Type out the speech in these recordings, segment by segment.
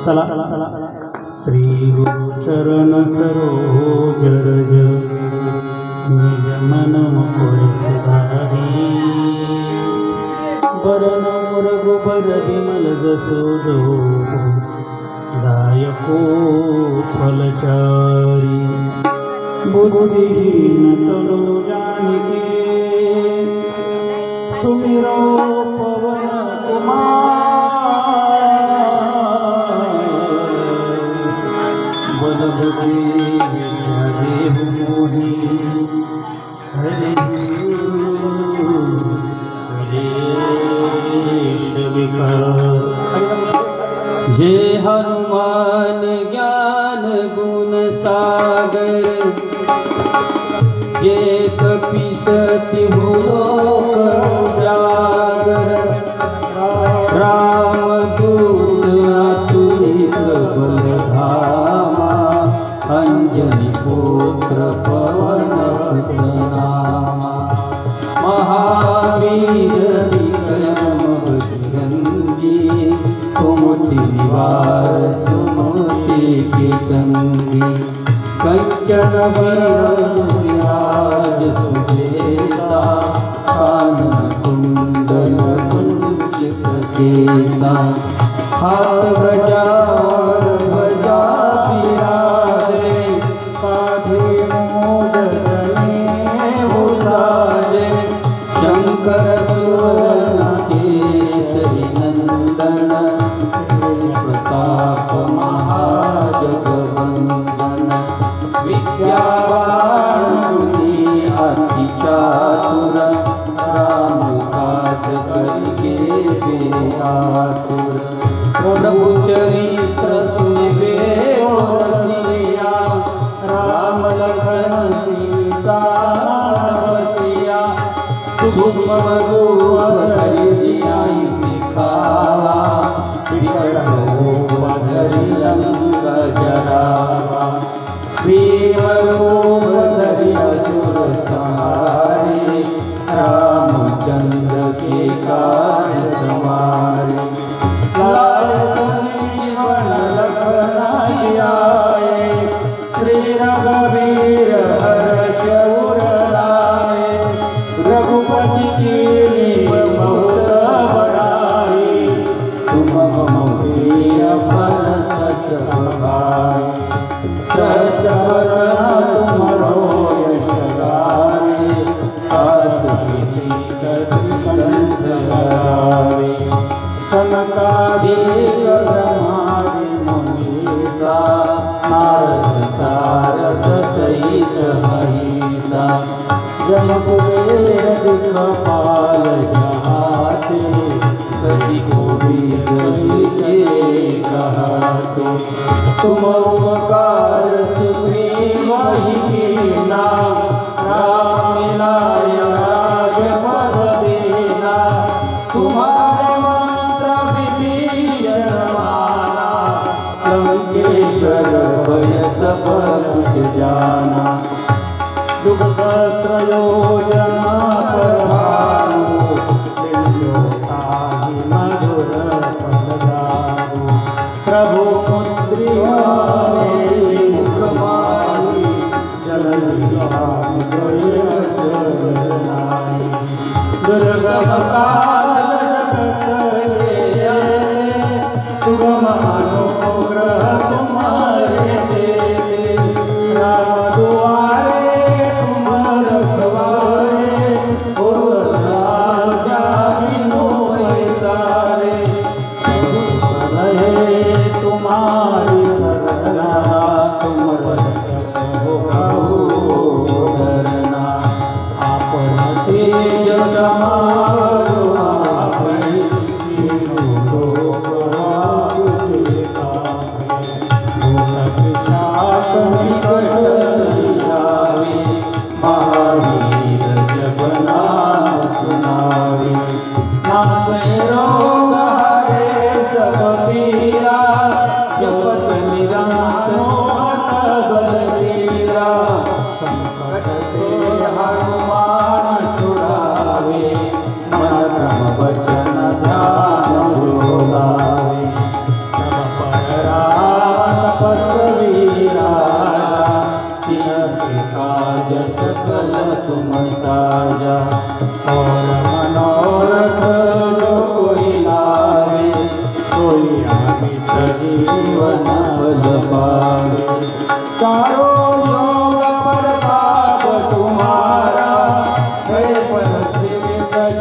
चला श्री गुरुचरण सरोज रज निज मन मुकुर सुधारी बरन रघुबर विमल जसो जो दायको फलचारी बुद्धिहीन तनु जानिके सुमिरो पवन कुमार बलभद्रे विद्या देहु मोहि हरि सुरेश विकार जय हनुमान ज्ञान गुण सागर जय कपीसति लोक उजागर रामदूत अतुलित बल धामा अंजनी पुत्र पवन सुत नामा महावीर विक्रम बजरंगी कुमति निवार सुमति के संगी कंचन विराज सुबेसा कानन कुंडल कुंचित केसा हाथ ध्वजा विराजे कांधे मूज जनेऊ साजे शंकर सुवन केसरी नंदन प्रताप महाजगवंदन विद्यावान अति चातुर राम काज करके आतुर प्रभु चरित्र सुनिबे रसिया राम लखन सीता बसिया सूक्ष्म रूप धरि सियाई दिखावा धरि लंक जरावा भीम रूप धरि असुर संहारे रामचंद्र के काज सवारे लाल संजीवन लखन आए श्री रघुवीर हर्ष उर लाए रघुपति की बहुत बड़ाई तुम प्रिय भरत सहाय सहस बदन तुमरो यश गावे आस कंठ धरावे सनकादिक ब्रह्मादि मुनीसा नारद सारद सहित महिषा जम कुबेर दिखपाल जहाते गति गोविंद सुखे कहते तुम उपकार सुग्रीव ही कीना राम मिलाय राजपद देना तुम्हारे मंत्र विभीषण माना लंकेश्वर भय सब कुछ जाना दुख सहस्र योजना प्रभानु मधुर पद जानु प्रभु मुद्रिका मुख माई दुर्गम काल सुगम अनुग्रह तुम्हारे राम दुआरे तुम रखवारे सारे तुम्हारी सरना तुम धरना आपन तेज समारो आपन महावीर जब नाम सुनावे नासे रोग हरे सब पीरा जपत निरंतर बलबीरा संकट ते हनुमान छुड़ावे मन क्रम वचन ध्यान जो लावे सब पर होई आमित जीवन फल पावे चारो योग प्रताप तुम्हारा है परसिद्ध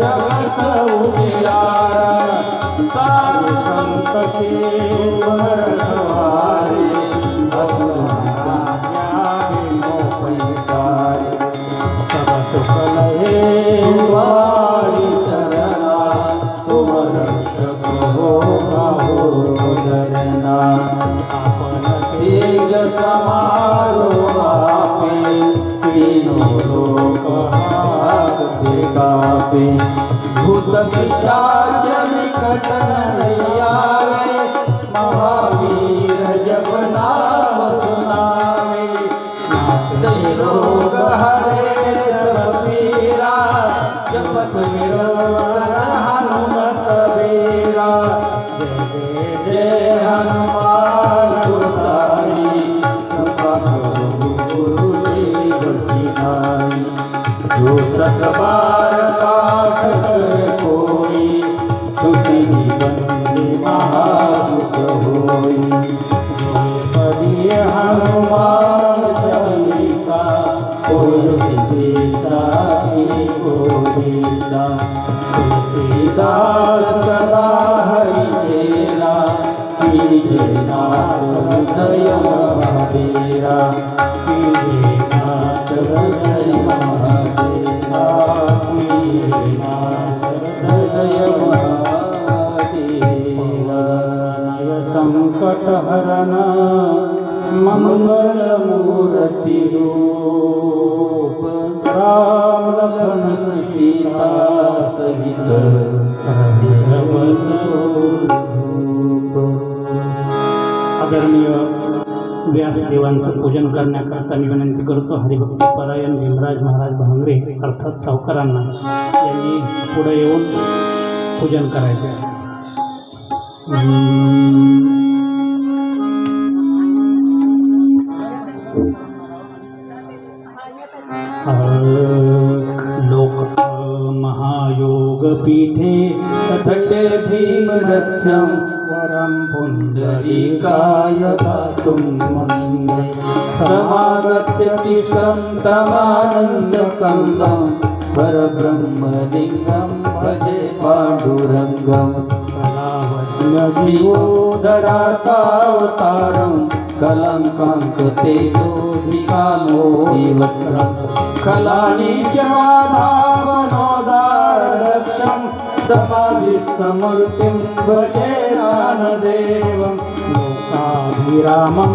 जगत उजियारा साधु संत के वरवारे सब सुख लहे वारी सरला तुम रक्षक हो धरना आपन तेज समारो आपे तीनों लोक हाथ कापे भूत पिशाच निकट नहीं आवे महावीर जब नाम सुनावे नासे रोग हरे सब पीरा जपत निरंतर हनुमत बीरा जय जय हनुमान गोसाई कृपा करो गुरुदेव की नाई जो सत बार पाठ करे कोई सुखी बंदी महासुख होई पढ़िए हनुमान चालीसा कोई सिद्धेसा गोरीसा तुलसीदास सदा हरि चेरा कीजे नाथ हृदय महादेरा कीजे नाथ हृदय महादेरा कीजे नाथ हृदय महादेरा संकट हरन मंगल मूर्ति रूप राम लखन सीता सहित आदरणीय व्यासदेवांचं पूजन करण्याकरता मी विनंती करतो. हरिभक्ती परायण भीमराज महाराज भांगरे अर्थात सावकारांना यांनी पुढे येऊन पूजन करायचे आहे. लोक महायोग पीठे तटे भीमरथ्यं वरम पुण्डरीकाय दातुं मन्ये समागत्य तिष्ठं तमानन्दकन्दं परब्रह्मलिङ्गं भजे पाण्डुरङ्गं जीवोदरातावतारं कलङ्काङ्कतेजो विकामो विवस्त्रं कलानिशमाधावनोदारक्षं समाधिस्थमूर्तिं भजे ज्ञानदेवं लोकाभिरामं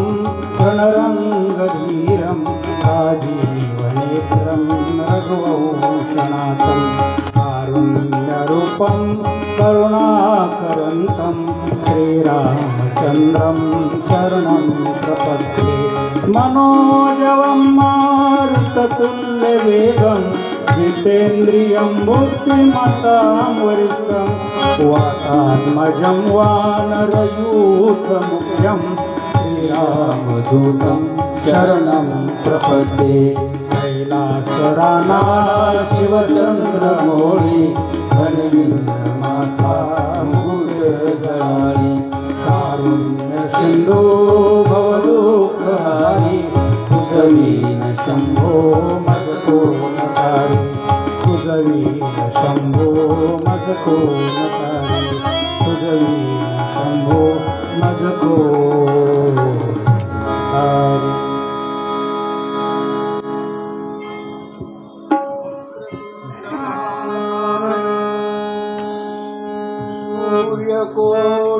रणरङ्गधीरं राजीवनेत्रं रघुवंशनाथं कारुण्यरूपं करुणाकरन्तं श्रीरामचन्द्रं शरणं प्रपद्ये मनोजवं मारुततुल्यवेगं जितेन्द्रियं बुद्धिमतां वरिष्ठं वातात्मजं वानरयूथमुख्यं श्रीरामदूतं शरणं प्रपद्ये कैलासराना शिवचन्द्रमौळि धनवीन्द्रमाता मुकुटजटाळि कारुण्यसिन्धो भवदुःखहारि तुझवीन शम्भो मजकोनकारी तुझवीन शंभो मजकोनकारी तुझवीन शंभो मजकोनकारी.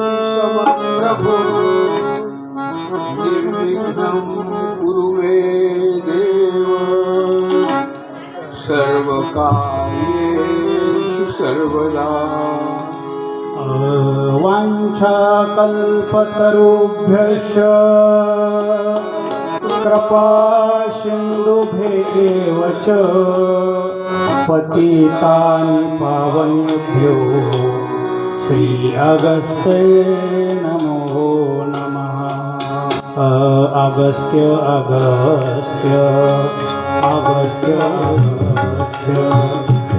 सूर्यकोटिसमप्रभो निर्विघ्नं कुरु मे देव सर्वकार्येषु सर्वदा. वाञ्छाकल्पतरुभ्यश्च कृपासिन्धुभ्येव च पतितानि पावनेभ्यो श्री अगस्त्य नमो नमः. अगस्त्य अगस्त्य अगस्त्य अगस्त्य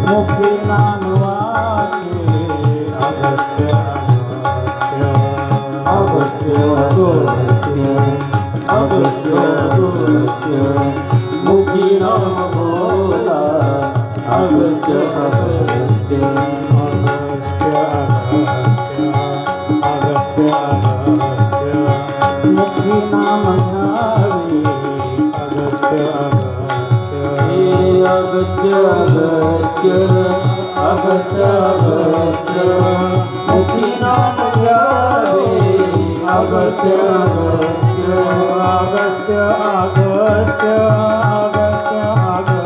मुखी नाम वाचे अगस्त्य अगस्त्य अगस्त्य अगस्त्य मुखी नाम भोला अगस्त्य अगस्त्य मुखी नाम घ्यावे अगस्त्य अगस्त्य अगस्त्य अगस्त्य मुखी नाम घ्यावे अगस्त्य अगस्त्य अगस्त्य अगस्त्य अगस्त्य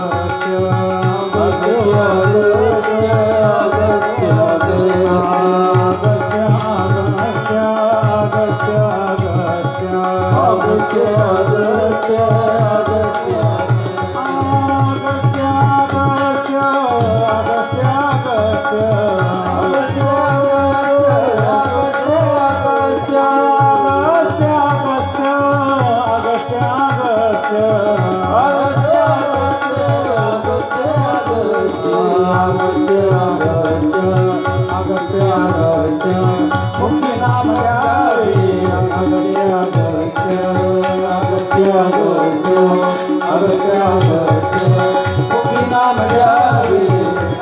अगस्त्य अगस्त्य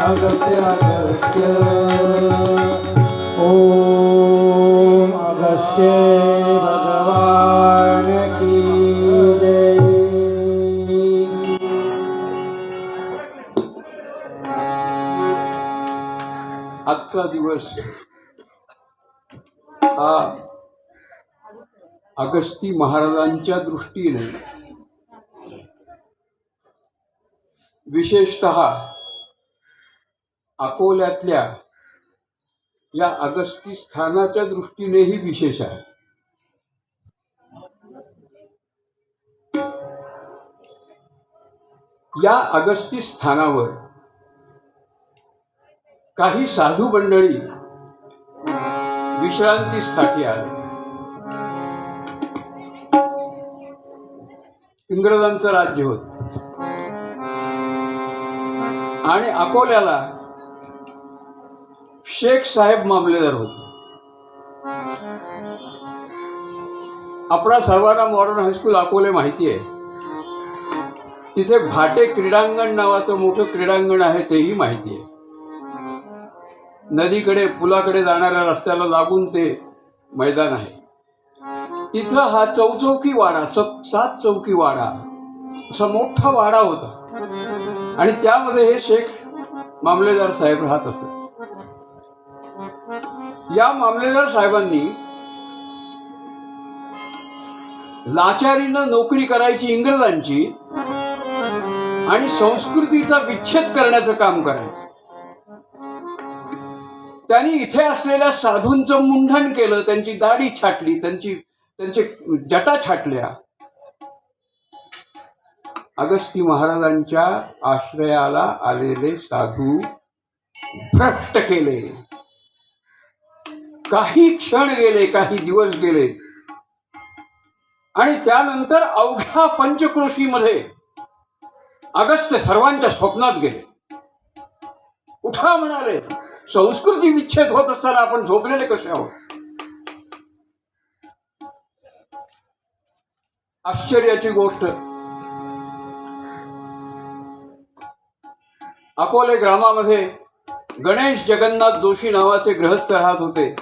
अगस्त्य अगस्त्य ओम अगस्त्य भगवान की जय। आजचा दिवस हा अगस्ती महाराजांच्या दृष्टीने विशेषतः अकोल्यातल्या या अगस्ती स्थानाच्या दृष्टीनेही विशेष आहे. या अगस्ती स्थानावर काही साधू मंडळी विश्रांतीसाठी आले. इंग्रजांचं राज्य होतं आणि अकोल्याला शेख साहेब मामलेदार होते. आपला सर्वांना मॉडर्न हायस्कूल अकोले माहिती आहे. तिथे भाटे क्रीडांगण नावाचं मोठं क्रीडांगण आहे तेही माहिती आहे. नदीकडे पुलाकडे जाणाऱ्या रस्त्याला लागून ते मैदान आहे. तिथं हा चौचौकी वाडा 7 चौकी वाडा असा मोठा वाडा होता आणि त्यामध्ये हे शेख मामलेदार साहेब राहत असत. या मामलेदार साहेबांनी लाचारीनं नोकरी करायची इंग्रजांची आणि संस्कृतीचा विच्छेद करण्याचं काम करायचं. त्यांनी इथे असलेल्या साधूंचं मुंडन केलं, त्यांची दाढी छाटली, त्यांचे जटा छाटल्या. अगस्ती महाराजांच्या आश्रयाला आलेले साधू भ्रष्ट केले. काही क्षण गेले, काही दिवस गेले आणि त्यानंतर अवघ्या पंचक्रोशीमध्ये अगस्त्य सर्वांच्या स्वप्नात गेले. उठा म्हणाले, संस्कृती विच्छेद होत असताना आपण झोपलेले कसे आहोत. आश्चर्याची गोष्ट, अकोले ग्रामामध्ये गणेश जगन्नाथ जोशी नावाचे गृहस्थ राहत होते.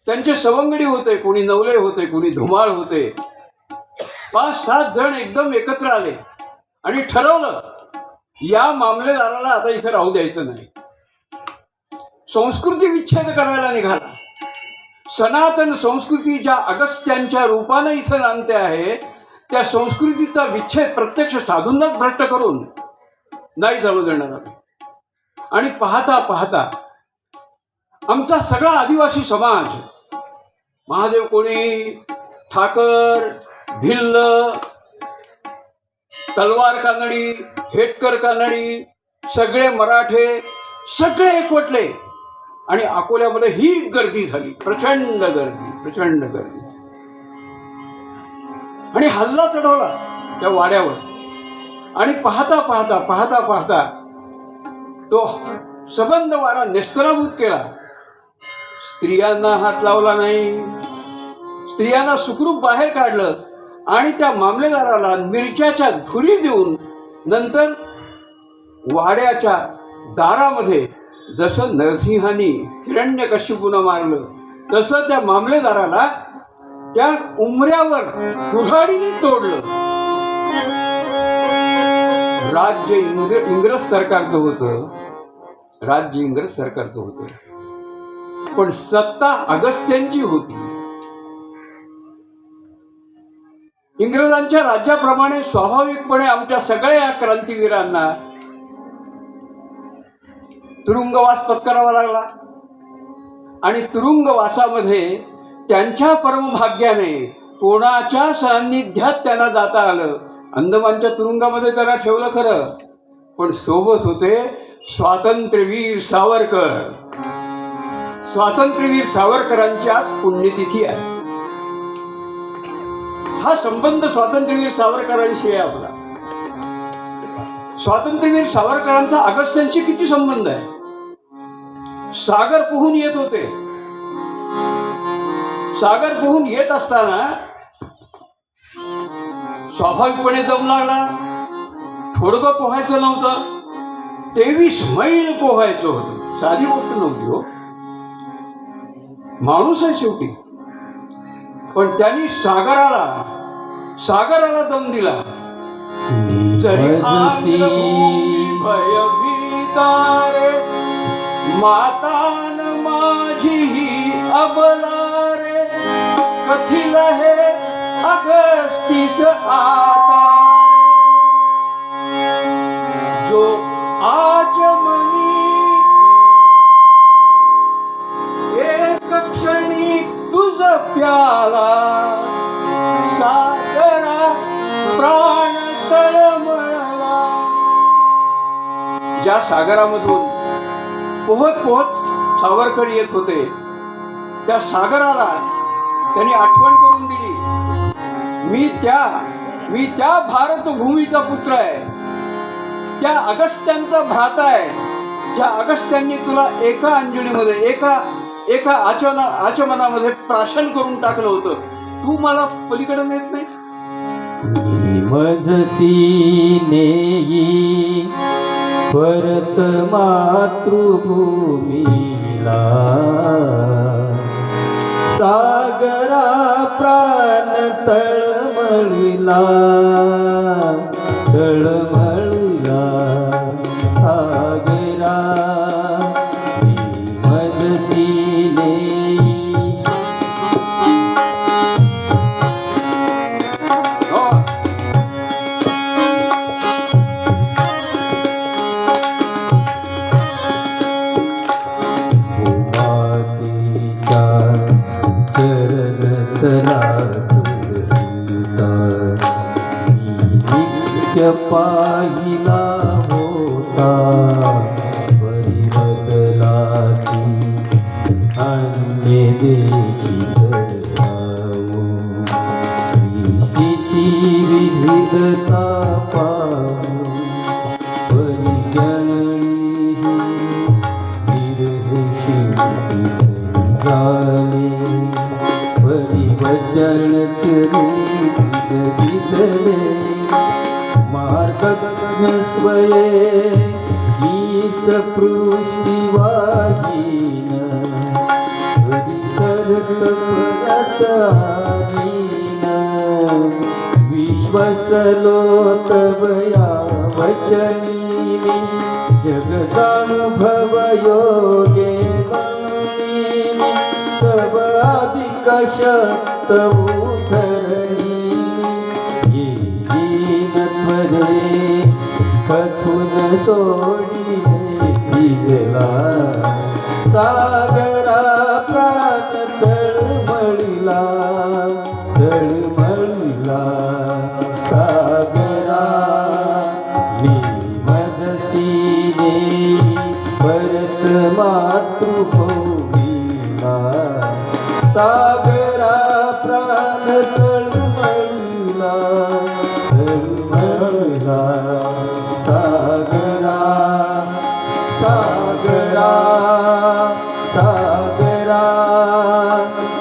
त्यांचे सवंगडी होते, कोणी नवले होते, कोणी धुमाळ होते. 5-7 जण एकदम एकत्र आले आणि ठरवलं या मामलेदाराला आता इथे राहू द्यायचं नाही. संस्कृती विच्छेद करायला निघाला. सनातन संस्कृती ज्या अगस्त्यांच्या रूपाने इथं नांदते आहे त्या संस्कृतीचा विच्छेद प्रत्यक्ष साधूंनाच भ्रष्ट करून नाही चालू देणार. आणि पाहता पाहता आमचा सगळा आदिवासी समाज, महादेव कोळी, ठाकर, भिल्ल, तलवार कानडी, हेटकर कानडी, सगळे मराठे सगळे एकवटले आणि अकोल्यामध्ये ही गर्दी झाली. प्रचंड गर्दी आणि हल्ला चढवला त्या वाड्यावर. आणि पाहता पाहता तो सबंध वाडा नेस्तनाभूत केला. स्त्रियांना हात लावला नाही, स्त्रियांना सुखरूप बाहेर काढलं आणि त्या मामलेदाराला मिरच्याच्या धुरी देऊन नंतर वाड्याच्या दारामध्ये जसं नरसिंहानी हिरण्यकशिपूनं मारलं तसं त्या मामलेदाराला त्या उमऱ्यावर कुऱ्हाडीने तोडलं. राज्य इंग्रज सरकारचं होतं, राज्य इंग्रज सरकारचं होतं, पण सत्ता अगस्त्यांची होती. इंग्रजांच्या राज्याप्रमाणे स्वाभाविकपणे आमच्या सगळ्या क्रांतिवीरांना तुरुंगवास पत्करावा लागला आणि तुरुंगवासामध्ये त्यांच्या परमभाग्याने कोणाच्या सान्निध्यात त्यांना जाता आलं. अंदमानच्या तुरुंगामध्ये त्यांना ठेवलं खरं, पण सोबत होते स्वातंत्र्यवीर सावरकर. स्वातंत्र्यवीर सावरकरांची आज पुण्यतिथी आहे. हा संबंध स्वातंत्र्यवीर सावरकरांशी आहे आपला. स्वातंत्र्यवीर सावरकरांचा अगस्त्यांशी किती संबंध आहे. सागर पोहून येत होते. सागर पोहून येत असताना स्वाभाविकपणे दम लागला. थोडं पोहायचं नव्हतं, 23 मैल पोहायचं होतं. साधी गोष्ट नव्हती हो, माणूस आहे शेवटी. पण त्यांनी सागराला दम दिला. जरी भयभीतारे मातान माझी अबलारे कथिल हे अगस्तीस आता जो आज मनी एक क्षणी तुझ प्याला सागरा प्राण तळमळला. ज्या सागरामधून पोहत पोहत सावरकर येत होते त्या सागराला त्यांनी आठवण करून दिली. मी त्या भारतभूमीचा पुत्र आहे, त्या अगस्त्यांचा भ्राता आहे, ज्या अगस्त्यांनी तुला एका अंजलीमध्ये एका आचमनामध्ये प्राशन करून टाकलं होतं. तू मला पलीकडे नेत नाही. मजसी नेई परत मातृभूमीला सागरा प्राण तळमळीला सागरा मजसी नेई. पाहिला होता परिबदलासी अन्य देशी जगावो सृष्टीची विविधता पाहू परिजननी विरह शिवटी झाले परिवचन करी जगितले मार्गज्ञ स्वये हीच पृष्ठीवाहीन हरिकर्तव्यात आधीन विश्वसलो तवया वचनीनि जगदानुभव योगे गणनीनि तव आदिकश तव धरणी कथून सोडिले भिजला सागरा प्राण तळमळीला सागरा मजसी नेई परत मातृभूमीला सागरा प्राण तळमळीला सागरा सागरा सागरा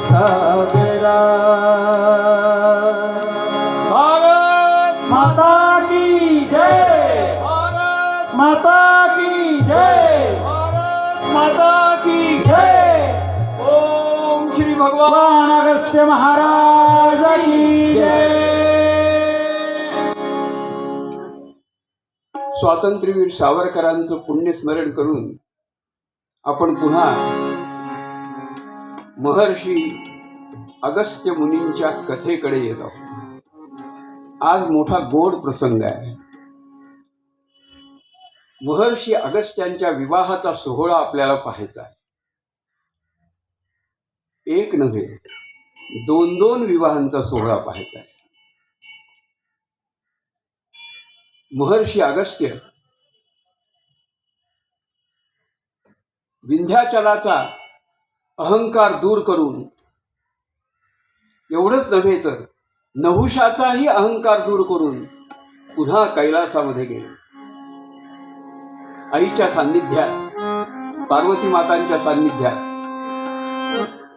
सागरा भगवान अगस्त्य महाराज की जय. स्वातंत्र्यवीर सावरकरांचं पुण्यस्मरण करून आपण पुन्हा महर्षी अगस्त्य मुनींच्या कथेकडे येत आहोत. आज मोठा गोड प्रसंग आहे. महर्षी अगस्त्यांच्या विवाहाचा सोहळा आपल्याला पाहायचा आहे. एक नव्हे, दोन दोन विवाहांचा सोहळा पाहायचा आहे. महर्षी अगस्त्य विंध्याचलाचा अहंकार दूर करून, एवढंच नव्हे तर नहुषाचाही अहंकार दूर करून पुन्हा कैलासामध्ये गेले. आईच्या सान्निध्यात, पार्वती मातांच्या सान्निध्यात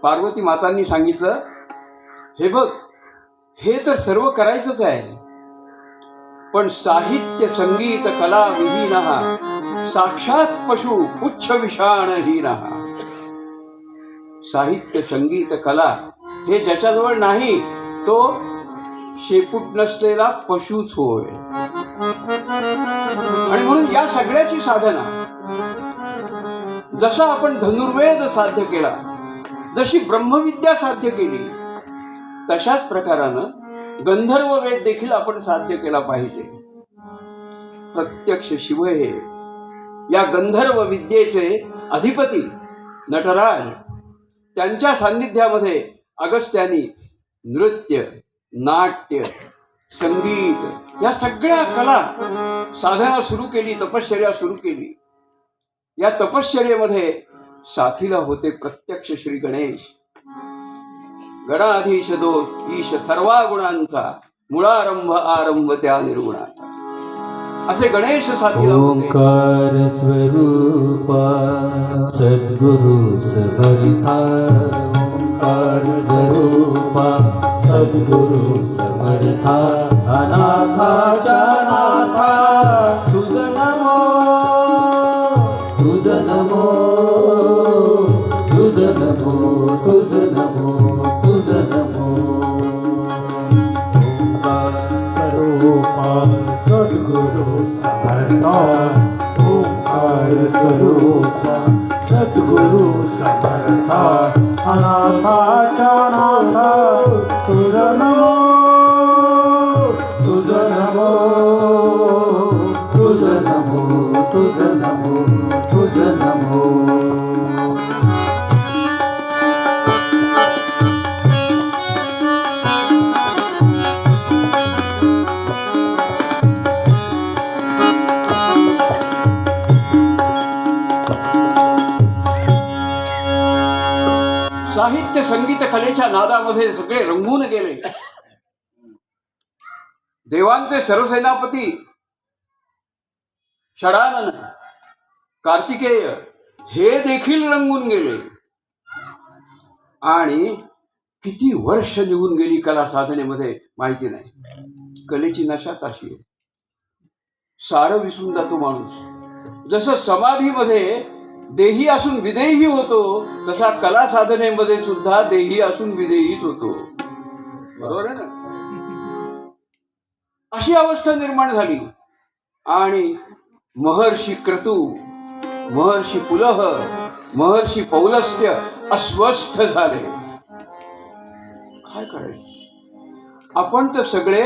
पार्वती मातांनी सांगितलं, हे बघ, हे तर सर्व करायचंच आहे, पण साहित्य संगीत कला विहीनः साक्षात पशु पुच्छ विषाणहीनः. साहित्य संगीत कला हे ज्याच्याजवळ नाही तो शेपूट नसलेला पशुच होय. आणि म्हणून या सगळ्याची साधना, जसा आपण धनुर्वेद साध्य केला, जशी ब्रह्मविद्या साध्य केली, तशाच प्रकारानं गंधर्व वेद देखील आपण साध्य केला पाहिजे. प्रत्यक्ष शिव हे या गंधर्व विद्येचे अधिपती नटराज, त्यांच्या सान्निध्यामध्ये अगस्त्यांनी नृत्य, नाट्य, संगीत या सगळ्या कला साधना सुरू केली, तपश्चर्या सुरू केली. या तपश्चर्येमध्ये साथीला होते प्रत्यक्ष श्री गणेश. गणाधीश दोष ईश सर्वा गुणांचा, मुळारंभ आरंभ त्या निर्गुणाचा, असे गणेश साथीला होते. ओंकार स्वरूपा सद्गुरु समर्था. ओंकार स्वरूपा सद्गुरु समर्था. अनाथाच्या नाथा तुझ नमो, तुझ नमो, तुझ नमो, तुझ नमो, तुझ नमो. स्वरूपा सद्गुरु समर्था. ओंकार स्वरूपा सद्गुरु समर्था. अनाथाच्या नाथा तुझ नमो, तुझ नमो, तुझ नमो, तुझ नमो, तुझ नमो. साहित्य संगीत कलेच्या नादामध्ये सगळे रंगून गेले. देवांचे सरसेनापती षडानन, कार्तिकेय हे देखील रंगून गेले. आणि किती वर्ष निघून गेली कला साधनेमध्ये माहिती नाही. कलेची नशाच अशी आहे, सारं विसरून जातो माणूस. जसं समाधीमध्ये देही असून विदेही होतो, तसा कला साधनेमध्ये सुद्धा देही असून विदेहीच होतो. बरोबर आहे ना? अशी अवस्था निर्माण झाली. आणि महर्षी क्रतू, महर्षी पुलह, महर्षी पौलस्त्य अस्वस्थ झाले. काय करायचं? आपण तर सगळे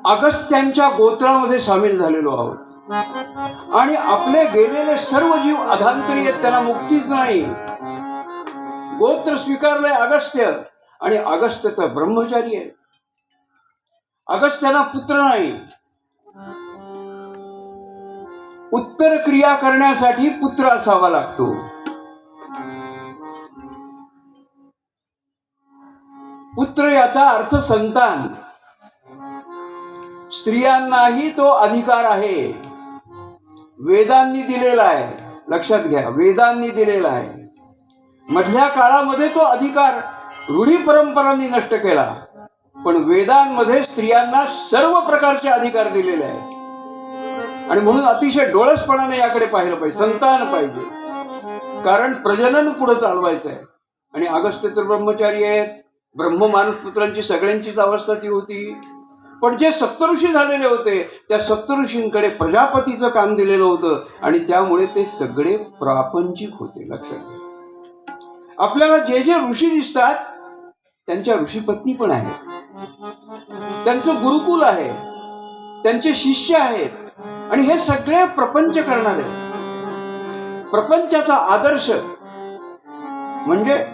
अगस्त्यांच्या गोत्रामध्ये सामील झालेलो आहोत. आणि आपले गेलेले सर्व जीव अधांतरी आहेत, त्यांना मुक्तीच नाही. गोत्र स्वीकारलंय अगस्त्य, आणि अगस्त्य तर ब्रह्मचारी आहे. अगस्त्यांना पुत्र नाही. उत्तर क्रिया करण्यासाठी पुत्र असावा लागतो. पुत्र याचा अर्थ संतान. स्त्रियांनाही तो अधिकार आहे, वेदांनी दिलेला आहे. लक्षात घ्या, वेदांनी दिलेला आहे. मधल्या काळामध्ये तो अधिकार रूढी परंपरांनी नष्ट केला, पण वेदांमध्ये स्त्रियांना सर्व प्रकारचे अधिकार दिलेले आहेत. आणि म्हणून अतिशय डोळसपणाने याकडे पाहिलं पाहिजे. संतान पाहिजे, कारण प्रजनन पुढे चालवायचं आहे. आणि अगस्त्य तर ब्रह्मचारी आहेत. ब्रह्म मानसपुत्रांची सगळ्यांचीच अवस्था ती होती. पण जे सप्तऋषी झालेले होते त्या सप्तऋषींकडे प्रजापतीचं काम दिलेलं होतं आणि त्यामुळे ते सगळे प्रापंचिक होते. लक्षात घ्या. आपल्याला जे जे ऋषी दिसतात त्यांच्या ऋषीपत्नी पण आहेत, त्यांचं गुरुकुल आहे, त्यांचे शिष्य आहेत आणि हे सगळे प्रपंच करणारे. प्रपंचाचा आदर्श म्हणजे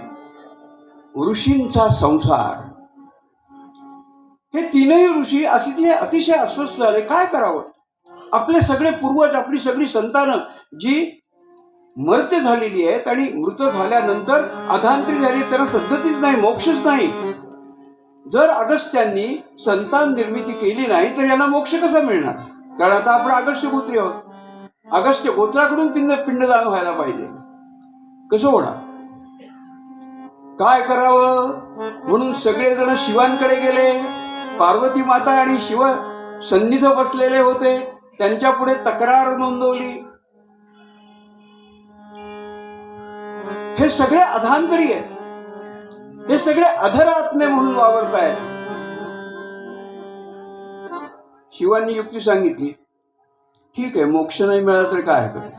ऋषींचा संसार. हे तीनही ऋषी अतिशय अस्वस्थ झाले. काय करावं? आपले सगळे पूर्वज, आपली सगळी संतानं जी मर्त्य झालेली आहेत आणि मृत झाल्यानंतर अधांतरी झाली, त्यांना सद्गतीच नाही, मोक्षच नाही. जर अगस्त्यांनी संतान निर्मिती केली नाही तर यांना मोक्ष कसा मिळणार? कारण आता आपण अगस्त्य गोत्री आहोत. अगस्त्य गोत्राकडून पिंडदान व्हायला पाहिजे. कसं होणार? काय करावं म्हणून सगळेजण शिवांकडे गेले. पार्वती माता आणि शिव सन्निध बसलेले होते. त्यांच्या पुढे तक्रार नोंदवली. हे सगळे अधांतरी आहेत, हे सगळे अधर आत्मे म्हणून वावरतायत. शिवांनी युक्ती सांगितली, ठीक आहे, मोक्ष नाही मिळाला तर काय हरकत आहे,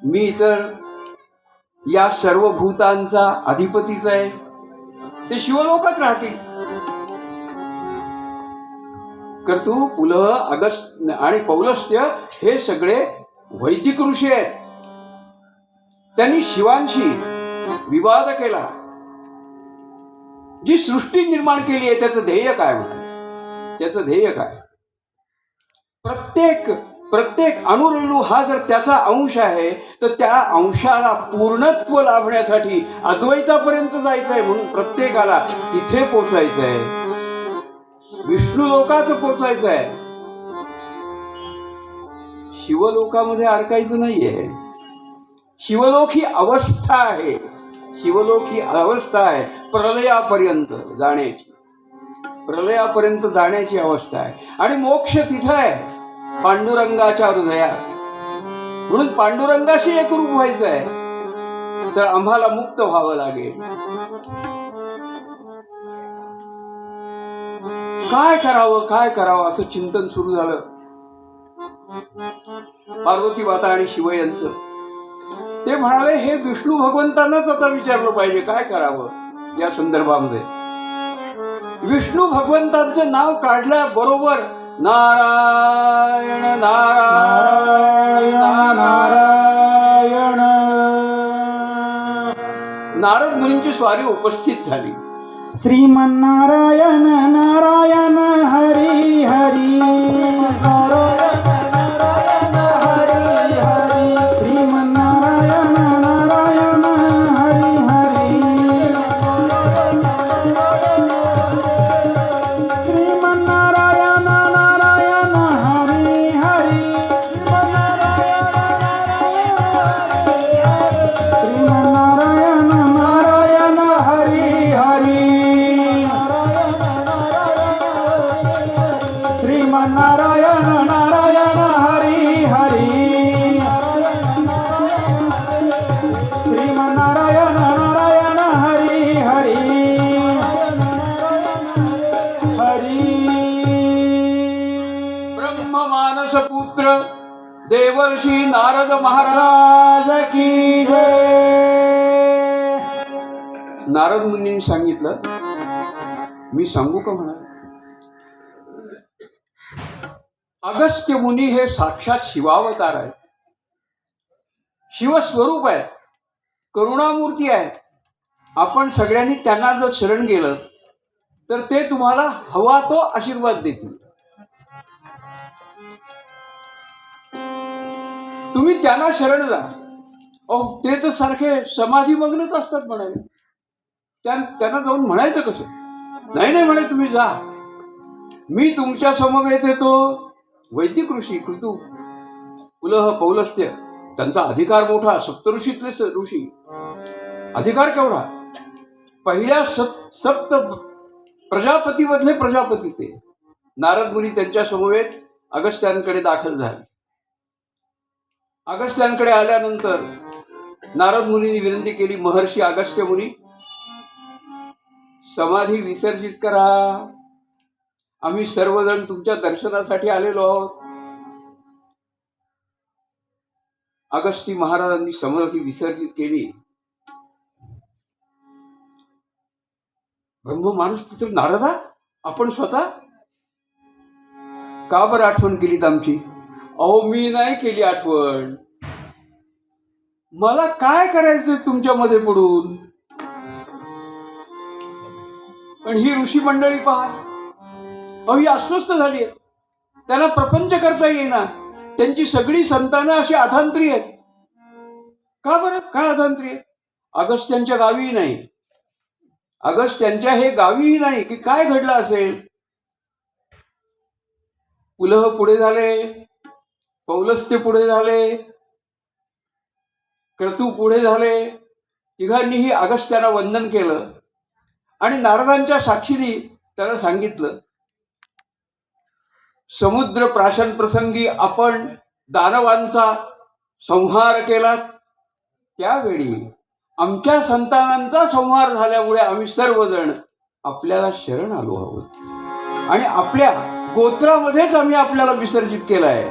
मी तर या सर्व भूतांचा अधिपतीच आहे, ते शिवलोकात राहतील. कर्तू, पुलह, अगस्त्य आणि पौलस्त्य हे सगळे वैदिक ऋषी आहेत. त्यांनी शिवांशी विवाद केला. जी सृष्टी निर्माण केली आहे त्याचं ध्येय काय म्हणा? त्याचं ध्येय काय? प्रत्येक अणुरेणू हा जर त्याचा अंश आहे तर त्या अंशाला पूर्णत्व लाभण्यासाठी अद्वैतापर्यंत जायचं आहे. म्हणून प्रत्येकाला तिथे पोचायचं आहे, विष्णू लोकात पोचायचं आहे. शिवलोकामध्ये अडकायचं नाहीये. शिवलोक ही अवस्था आहे. शिवलोक ही अवस्था आहे प्रलयापर्यंत जाण्याची. प्रलयापर्यंत जाण्याची अवस्था आहे आणि मोक्ष तिथं आहे पांडुरंगाच्या हृदयात. म्हणून पांडुरंगाशी एकरूप व्हायचं आहे तर आम्हाला मुक्त व्हावं लागेल. काय करावं असं चिंतन सुरू झालं पार्वती माता आणि शिव यांचं. ते म्हणाले, हे विष्णू भगवंतांनाच आता विचारलं पाहिजे काय करावं या संदर्भामध्ये. विष्णू भगवंतांचं नाव काढल्याबरोबर नारायण नारायण नारायण नारद मुनींची स्वारी उपस्थित झाली. श्रीमन्नारायण नारायण हरी हरी नारायण नारायण हरी हरी श्रीमन्नारायण नारायण हरी हरी श्रीमन्नारायण नारायण हरी हरी श्रीमन्नारायण नारायण हरी हरी श्रीमन्नारायण नारायण हरी हरी श्रीमन्नारायण नारायण हरी हरी हरी. ब्रह्म मानस पुत्र देवर्षी नारद महाराज की जय. नारद मुनींनी सांगितलं, मी सांगू का म्हणा? अगस्त्य मुनी हे साक्षात शिवावतार आहेत, शिवस्वरूप आहेत, करुणामूर्ती आहेत. आपण सगळ्यांनी त्यांना जर शरण गेलं तर ते तुम्हाला हवा तो आशीर्वाद देतील. तुम्ही त्यांना शरण जा. ते तर सारखे समाधीमग्नच असतात म्हणाले. त्यांना जाऊन म्हणायचं कसं? नाही म्हणे, तुम्ही जा, मी तुमच्या समवेत येतो. वैदिक ऋषी कृतू, पुलह, पौलस्त्य, त्यांचा अधिकार मोठा. सप्तऋषीतले ऋषी, अधिकार केवढा? पहिल्या सप्त प्रजापतीमधले प्रजापती ते. नारद मुनी त्यांच्या समवेत अगस्त्यांकडे दाखल झाले. अगस्त्यांकडे आल्यानंतर नारद मुनींनी विनंती केली, महर्षी अगस्त्य मुनी, समाधी विसर्जित करा. आम्ही सर्वजण तुमच्या दर्शनासाठी आलेलो आहोत. अगस्ती महाराजांनी समाधी विसर्जित केली. ब्रह्म माणूस पुत्र नारदा, आपण स्वतः का बरं आठवण केलीत आमची? अहो, मी नाही केली आठवण. मला काय करायचं तुमच्यामध्ये पडून? आणि ही ऋषी मंडळी पहा, अहो ही अस्वस्थ झाली आहेत. त्यांना प्रपंच करता येईना. त्यांची सगळी संतानं अशी अधांतरी आहेत. का बरं? काय अधांतरी आहेत? अगस्त्यांच्या गावीही नाही. अगस्त्यांच्या हे गावीही नाही की काय घडलं असेल? पुलह पुढे झाले, पौलस्त्य पुढे झाले, क्रतू पुढे झाले. तिघांनीही अगस्त्याला वंदन केलं आणि नारदांच्या साक्षीने त्याला सांगितलं, समुद्र प्राशन प्रसंगी आपण दानवांचा संहार केला. त्यावेळी आमच्या संतानांचा संहार झाल्यामुळे आम्ही सर्वजण आपल्याला शरण आलो आहोत आणि आपल्या गोत्रामध्येच आम्ही आपल्याला विसर्जित केलाय.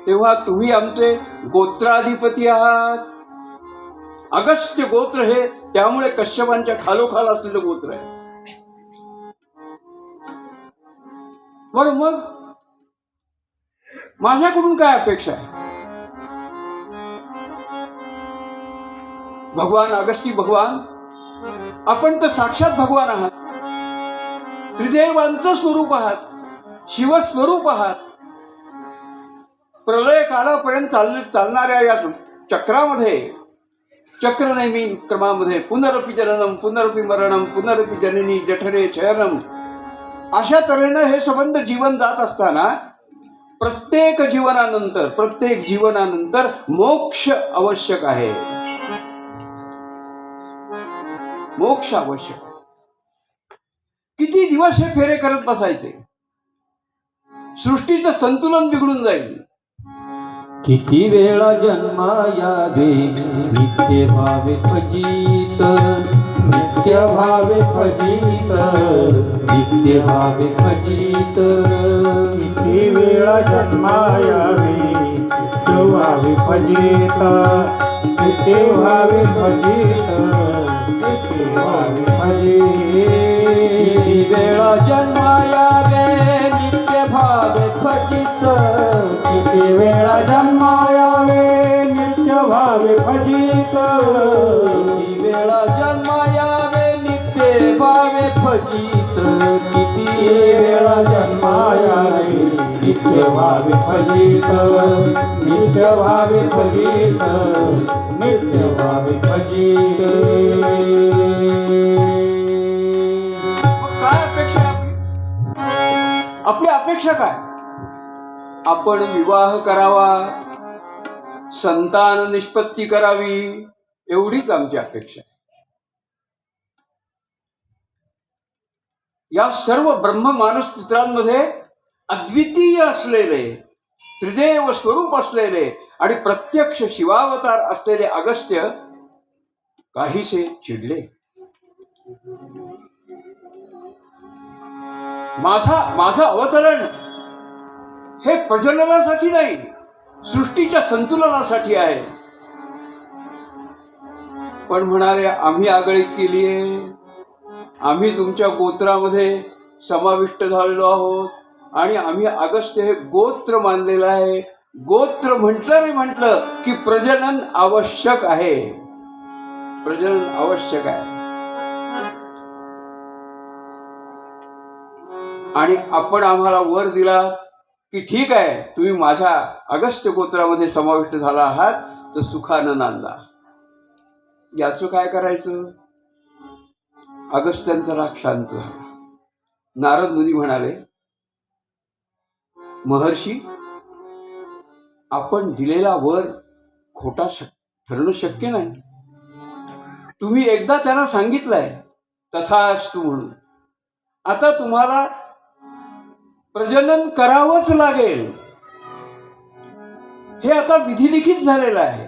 तेव्हा तुम्ही आमचे गोत्राधिपती आहात. अगस्त्य गोत्र हे त्यामुळे कश्यपांच्या खालोखाल असलेलं गोत्र आहे. बरं, मग माझ्याकडून काय अपेक्षा आहे? भगवान अगस्ती भगवान, आपण तर साक्षात भगवान आहात. त्रिदेवांचं स्वरूप आहात, शिवस्वरूप आहात. प्रलय कालापर्यंत चालणाऱ्या या चक्रामध्ये, चक्रनेमी क्रमामध्ये पुनरपि जननम पुनरपि मरणम पुनरपि जननी जठरे शयनम, अशा तऱ्हेनं हे संबंध जीवन जात असताना प्रत्येक जीवनानंतर मोक्ष आवश्यक आहे. मोक्ष आवश्यक. किती दिवस हे फेरे करत बसायचे? सृष्टीचं संतुलन बिघडून जाईल. किती वेळा जन्मायावे नित्य भावे फजित, नित्य भावे फजित, नित्य भावे फजित. किती वेळा जन्मायावे नित्य भावे फजित, नित्य भावे फजित, नित्य भावे फजित. किती वेळा जन्मायावे नित्य भावे फजित, किती वेळा जन्मायावे नित्य भावे फजित, किती वेळा जन्मायावे नित्य भावे फजित. किती वेळा जन्मायावे नित्य भावे फजित, नित्य भावे फजित, नित्य भावे फजित. काय अपेक्षा आहे आपली अपेक्षा काय? आपण विवाह करावा, संतान निष्पत्ती करावी, एवढीच आमची अपेक्षा आहे. या सर्व ब्रह्ममानस पुत्रांमध्ये अद्वितीय असलेले, त्रिदेव स्वरूप असलेले आणि प्रत्यक्ष शिवावतार असलेले अगस्त्य काहीसे चिडले. माझं अवतरण हे प्रजननासाठी नाही, सृष्टीच्या संतुलनासाठी आहे. पण म्हणाले, आम्ही आगळीक केलीये, आम्ही तुमच्या गोत्रामध्ये समाविष्ट झालेलो आहोत आणि आम्ही अगस्त्य हे गोत्र मानलेलं आहे. गोत्र म्हटलं की प्रजनन आवश्यक आहे, प्रजनन आवश्यक आहे. आणि आपण आम्हाला वर दिला की ठीक आहे, तुम्ही माझ्या अगस्त्य गोत्रामध्ये समाविष्ट झाला आहात तर सुखानं नांदा. याचं काय करायचं? अगस्त्यांचा राग शांत झाला. नारद मुनी म्हणाले, महर्षी, आपण दिलेला वर खोटा ठरणं शक्य नाही. तुम्ही एकदा त्यांना सांगितलंय तथास्तु म्हणून. आता तुम्हाला प्रजनन करावंच लागेल. हे आता विधिलिखित झालेलं आहे,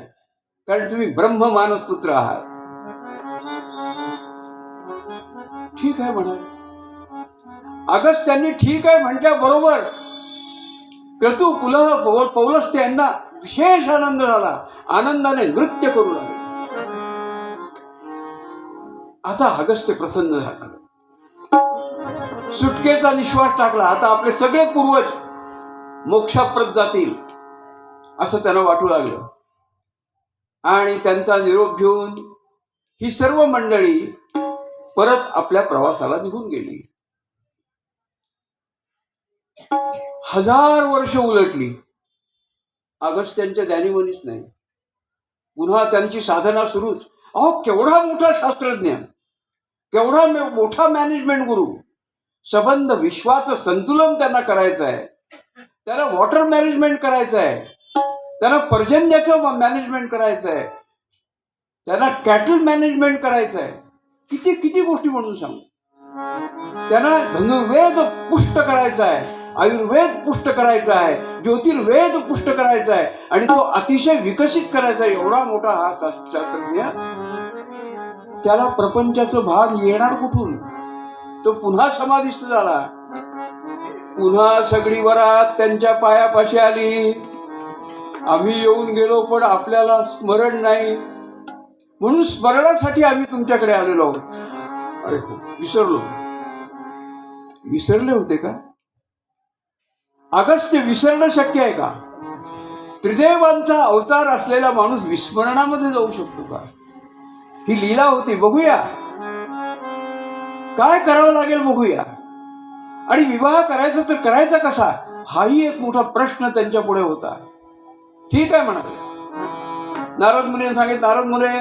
कारण तुम्ही ब्रह्ममानस पुत्र आहात. ठीक आहे म्हणाले. अगस्त्यांनी ठीक आहे म्हटल्याबरोबर क्रतू पुलह पौलस्त्य यांना विशेष आनंद झाला. आनंदाने नृत्य करू लागले. आता अगस्त्य प्रसन्न झाला. सुटकेचा निश्वास टाकला. आता आपले सगळे पूर्वज मोक्षाप्रत जातील असं त्यांना वाटू लागलं. आणि त्यांचा निरोप घेऊन ही सर्व मंडळी परत आपल्या प्रवासाला निघून गेली. 1000 वर्ष उलटली. अगस्त्यांच्या ध्यानीमनीच नाही. पुन्हा त्यांची साधना सुरूच. अहो, केवढा मोठा शास्त्रज्ञ, केवढा मोठा मॅनेजमेंट गुरु. संबंध विश्वाचं संतुलन त्यांना करायचं आहे. त्याला वॉटर मॅनेजमेंट करायचं आहे. त्यांना पर्जन्याचं मॅनेजमेंट करायचं आहे. त्यांना कॅटल मॅनेजमेंट करायचं आहे. किती किती गोष्टी म्हणून सांगू. त्यांना धनुर्वेद पुष्ट करायचा आहे, आयुर्वेद पुष्ट करायचा आहे, ज्योतिर्वेद पुष्ट करायचा आहे आणि तो अतिशय विकसित करायचा आहे. एवढा मोठा हा शास्त्रज्ञ. त्याला प्रपंचाचं भान येणार कुठून? तो पुन्हा समाधिस्थ झाला. पुन्हा सगळी वरात त्यांच्या पायापाशी आली. आम्ही येऊन गेलो पण आपल्याला स्मरण नाही, म्हणून स्मरणासाठी आम्ही तुमच्याकडे आलेलो आहोत. अरे हो, विसरलो. विसरले होते का? अगस्त्य विसरणं शक्य आहे का? त्रिदेवांचा अवतार असलेला माणूस विस्मरणामध्ये जाऊ शकतो का? ही लीला होती. बघूया काय करावं लागेल, बघूया. आणि विवाह करायचा तर करायचा कसा, हाही एक मोठा प्रश्न त्यांच्या पुढे होता. ठीक आहे म्हणाले. नारद मुनीने सांगितलं, नारद मुने,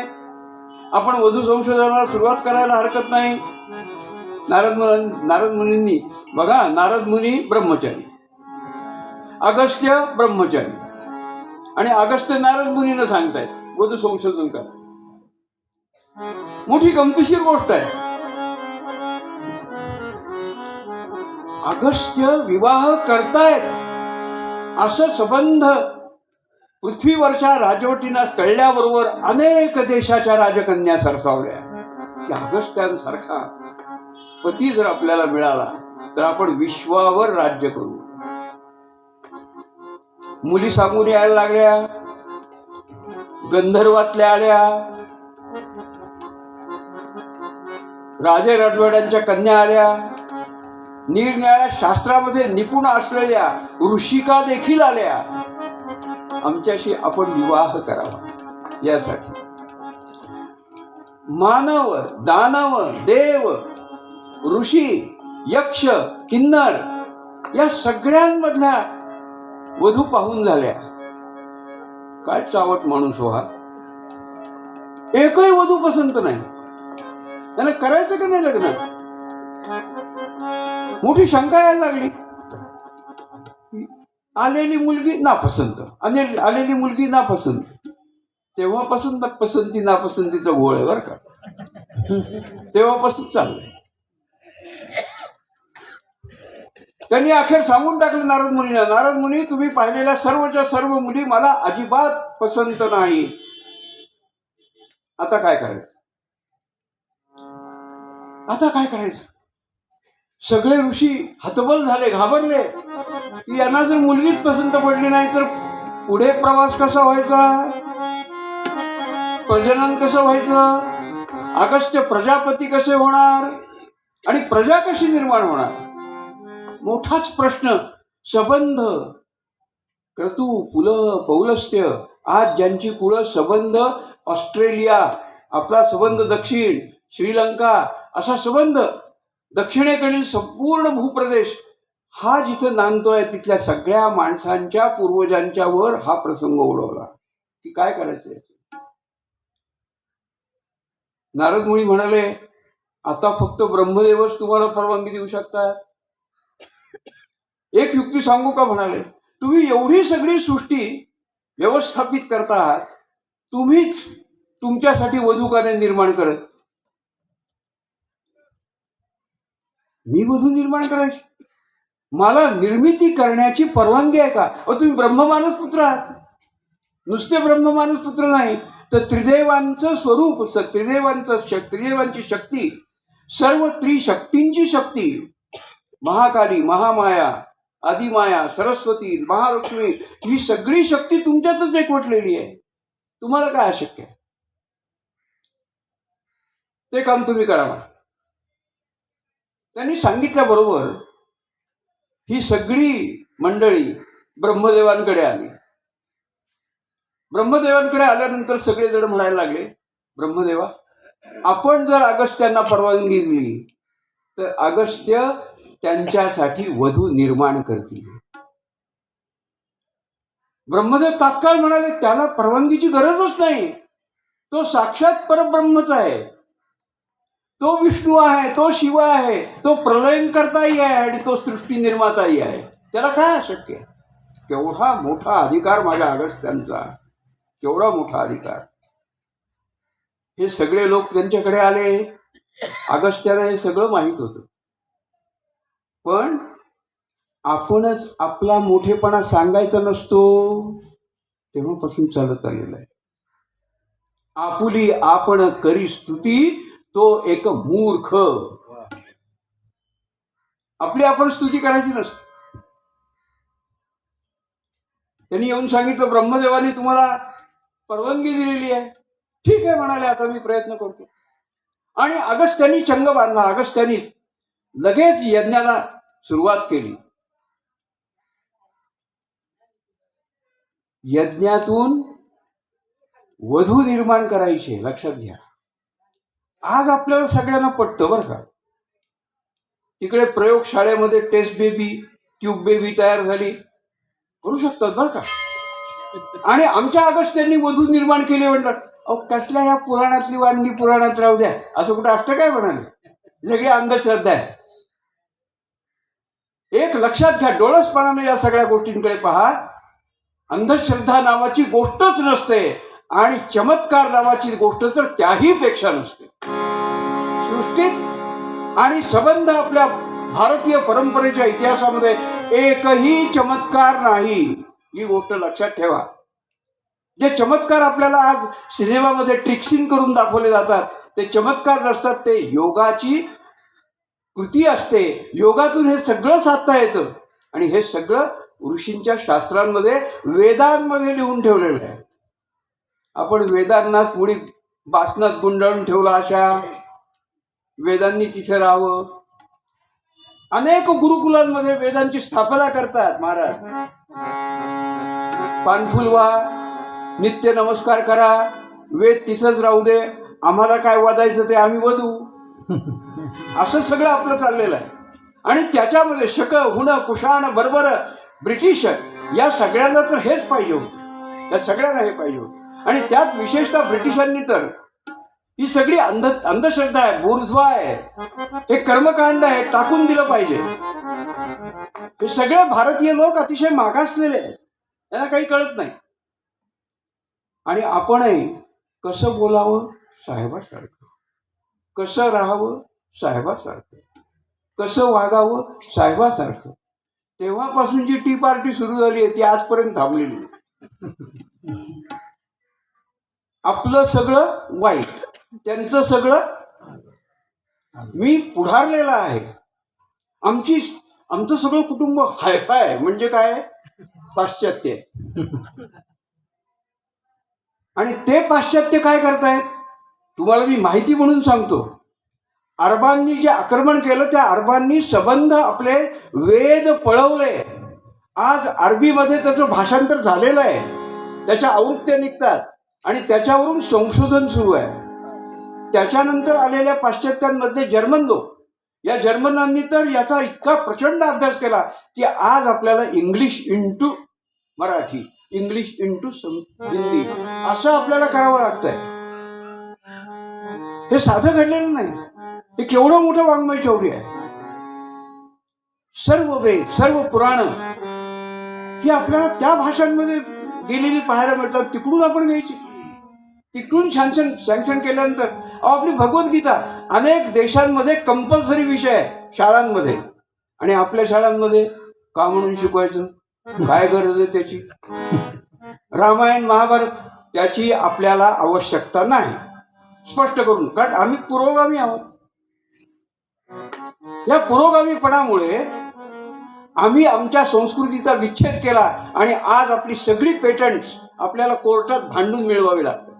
आपण वधू संशोधनाला सुरुवात करायला हरकत नाही. नारद मुनींनी बघा, नारद मुनी ब्रह्मचारी, अगस्त्य ब्रह्मचारी, आणि अगस्त्य नारद मुनींना सांगतायत वधू संशोधन करा. मोठी गमतीशीर गोष्ट आहे. अगस्त्य विवाह करतायत असं संबंध पृथ्वीवरच्या राजवटींना कळल्याबरोबर अनेक देशाच्या राजकन्या सरसावल्या की अगस्त्यांसारखा पती जर आपल्याला मिळाला तर आपण विश्वावर राज्य करू. मुली सांगून यायला लागल्या. गंधर्वातल्या आल्या. राजे राजवाड्यांच्या कन्या आल्या. निरनिराळ्या शास्त्रामध्ये निपुण असलेल्या ऋषिका देखील आल्या. आमच्याशी आपण विवाह करावा यासाठी. मानव, दानव, देव, ऋषी, यक्ष, किन्नर या सगळ्यांमधल्या वधू पाहून झाल्या. काय चावट माणूस हो हा. एकही वधू पसंत नाही. त्यांना करायचं का नाही लग्न? मोठी शंका यायला लागली. आलेली मुलगी नापसंत, आलेली मुलगी नापसंत. तेव्हापासून पसंती नापसंतीचा घोळ आहे बरं का. तेव्हापासून चाललंय. त्यांनी अखेर सांगून टाकलं नारद मुनींना, नारद मुनी, तुम्ही पाहिलेल्या सर्वच्या सर्व मुली मला अजिबात पसंत नाही. आता काय करायचं? आता काय करायचं? सगळे ऋषी हतबल झाले, घाबरले की यांना जर मुलगीच पसंत पडली नाही तर पुढे प्रवास कसा व्हायचा, प्रजनन कसं व्हायचं, अगस्त्य प्रजापती कसे होणार आणि प्रजा कशी निर्माण होणार, मोठाच प्रश्न. संबंध क्रतू, पुलह, पौलस्त्य, आज ज्यांची कुळं संबंध ऑस्ट्रेलिया, आपला संबंध दक्षिण, श्रीलंका, असा संबंध दक्षिणेकडील संपूर्ण भूप्रदेश हा जिथं नांदतोय तिथल्या सगळ्या माणसांच्या पूर्वजांच्या वर हा प्रसंग ओढवला की काय करायचं याचं. नारद मुनी म्हणाले, आता फक्त ब्रह्मदेवच तुम्हाला परवानगी देऊ शकतात. एक युक्ती सांगू का? म्हणाले, तुम्ही एवढी सगळी सृष्टी व्यवस्थापित करता आहात, तुम्हीच तुमच्यासाठी वधू का नाही निर्माण करत? मी वधू निर्माण करायची? मला निर्मिती करण्याची परवानगी आहे का? तुम्ही ब्रह्ममानस पुत्र आहात. नुसते ब्रह्ममानस पुत्र नाही तर त्रिदेवांचं स्वरूप, त्रिदेवांची शक्ती सर्व त्रिशक्तींची शक्ती, महाकाली, महामाया, आदिमाया, सरस्वती, महालक्ष्मी, ही सगळी शक्ती तुमच्यातच एकवटलेली आहे. तुम्हाला काय अशक्य आहे? ते काम तुम्ही करा. त्यांनी सांगितल्याबरोबर ही सगळी मंडळी ब्रह्मदेवांकडे आली. ब्रह्मदेवांकडे आल्यानंतर सगळेजण म्हणायला लागले, ब्रह्मदेवा, आपण जर अगस्त्यांना परवानगी दिली तर अगस्त्य त्यांच्यासाठी वधू निर्माण करतील. ब्रह्मदेव तात्काळ म्हणाले, त्याला परवानगीची गरजच नाही. तो साक्षात परब्रह्मच आहे. तो विष्णू आहे, तो शिव आहे, तो प्रलयंकर्ताही आहे आणि तो सृष्टी निर्माताही आहे. त्याला काय अशक्य आहे? केवढा मोठा अधिकार माझ्या अगस्त्यांचा, केवढा मोठा अधिकार. हे सगळे लोक त्यांच्याकडे आले. अगस्त्याला हे सगळं माहीत होतं, पण आपणच आपला मोठेपणा सांगायचा नसतो. तेव्हापासून चालत आलेला आहे. आपुली आपण करी स्तुती, तो एक मूर्ख. आपली आपण स्तुती करायची नसते. त्यांनी येऊन सांगितलं, ब्रह्मदेवानी तुम्हाला परवानगी दिलेली आहे. ठीक आहे म्हणाले, आता मी प्रयत्न करतो. आणि अगस्त्यांनी चंग बांधला. अगस्त्यांनी लगेच यज्ञाला सुरुवात केली. यज्ञातून वधू निर्माण करायचे. लक्षात घ्या, आज आपल्याला सगळ्यांना पटतं बरं का. तिकडे प्रयोगशाळेमध्ये टेस्ट बेबी, ट्यूब बेबी तयार झाली, करू शकतात बरं का. आणि आमच्या अगस्त्यांनी वधू निर्माण केली म्हणतात. अहो, कसल्या या पुराणातली वांगी पुराणात राहू द्या, असं कुठं असतं काय म्हणाले. सगळी अंधश्रद्धा आहे. एक लक्षात घ्या, डोळसपणाने या सगळ्या गोष्टींकडे पहा. अंधश्रद्धा नावाची गोष्टच नसते आणि चमत्कार नावाची गोष्ट तर त्याही पेक्षा नसते. सृष्टीत आणि संबंध आपल्या भारतीय परंपरेच्या इतिहासामध्ये एकही चमत्कार नाही. ही गोष्ट लक्षात ठेवा. जे चमत्कार आपल्याला आज सिनेमामध्ये ट्रिक्सिंग करून दाखवले जातात, ते चमत्कार नसतात. ते योगाची कृती असते. योगातून हे सगळं साधता येतं. आणि हे सगळं ऋषींच्या शास्त्रांमध्ये, वेदांमध्ये लिहून ठेवलेलं आहे. आपण वेदांनाच मुळी बासनात गुंडाळून ठेवला. अशा वेदांनी तिथे राहावं. अनेक गुरुकुलांमध्ये वेदांची स्थापना करतात महाराज. पानफुल व्हा, नित्य नमस्कार करा, वेद तिथंच राहू दे, आम्हाला काय वादायचं ते आम्ही वधू. असं सगळं आपलं चाललेलं आहे. आणि त्याच्यामध्ये शक, हुण, कुशाण, बर्बर, ब्रिटिश, या सगळ्यांना तर हेच पाहिजे होतं. या सगळ्यांना हे पाहिजे होतं. आणि त्यात विशेषतः ब्रिटिशांनी तर ही सगळी अंधश्रद्धा आहे, बुर्झवा आहे, हे कर्मकांड आहे, टाकून दिलं पाहिजे. हे सगळे भारतीय लोक अतिशय मागासलेले आहेत. त्यांना काही कळत नाही. आणि आपणही कसं बोलावं साहेबासारखं, कसं राहावं साहेबासारखं, कसं वागावं साहेबासारखं. तेव्हापासून जी टी पार्टी सुरू झाली आहे ती आजपर्यंत थांबलेली. आपलं सगळं वाईट, त्यांचं सगळं. मी पुढारलेला आहे. आमचं सगळं कुटुंब हायफाय, म्हणजे काय, पाश्चात्य. आणि ते पाश्चात्य काय करतायत तुम्हाला मी माहिती म्हणून सांगतो. अरबांनी जे आक्रमण केलं, त्या अरबांनी संबंध आपले वेद पळवले. आज अरबीमध्ये त्याचं भाषांतर झालेलं आहे. त्याच्या आवृत्त्या निघतात आणि त्याच्यावरून संशोधन सुरू आहे. त्याच्यानंतर आलेल्या पाश्चात्यांमध्ये जर्मन लोक, या जर्मनांनी तर याचा इतका प्रचंड अभ्यास केला की आज आपल्याला English into Marathi, English into Hindi असं आपल्याला करावं लागतंय. हे साधं घडलेलं नाही. हे केवढं मोठं वाङ्मय चौर्य आहे. सर्व वेद, सर्व पुराण ही आपल्याला त्या भाषांमध्ये गेलेली पाहायला मिळतात. तिकडून आपण घ्यायची. तिकडून सँक्शन केल्यानंतर आपली भगवद्गीता अनेक देशांमध्ये कंपल्सरी विषय आहे शाळांमध्ये. आणि आपल्या शाळांमध्ये का म्हणून शिकवायचं, काय गरज आहे त्याची. रामायण, महाभारत, त्याची आपल्याला आवश्यकता नाही. स्पष्ट करून, कारण आम्ही पुरोगामी आहोत. या पुरोगामीपणामुळे आम्ही आमच्या संस्कृतीचा विच्छेद केला आणि आज आपली सगळी पेटंट्स आपल्याला कोर्टात भांडून मिळवावी लागतात.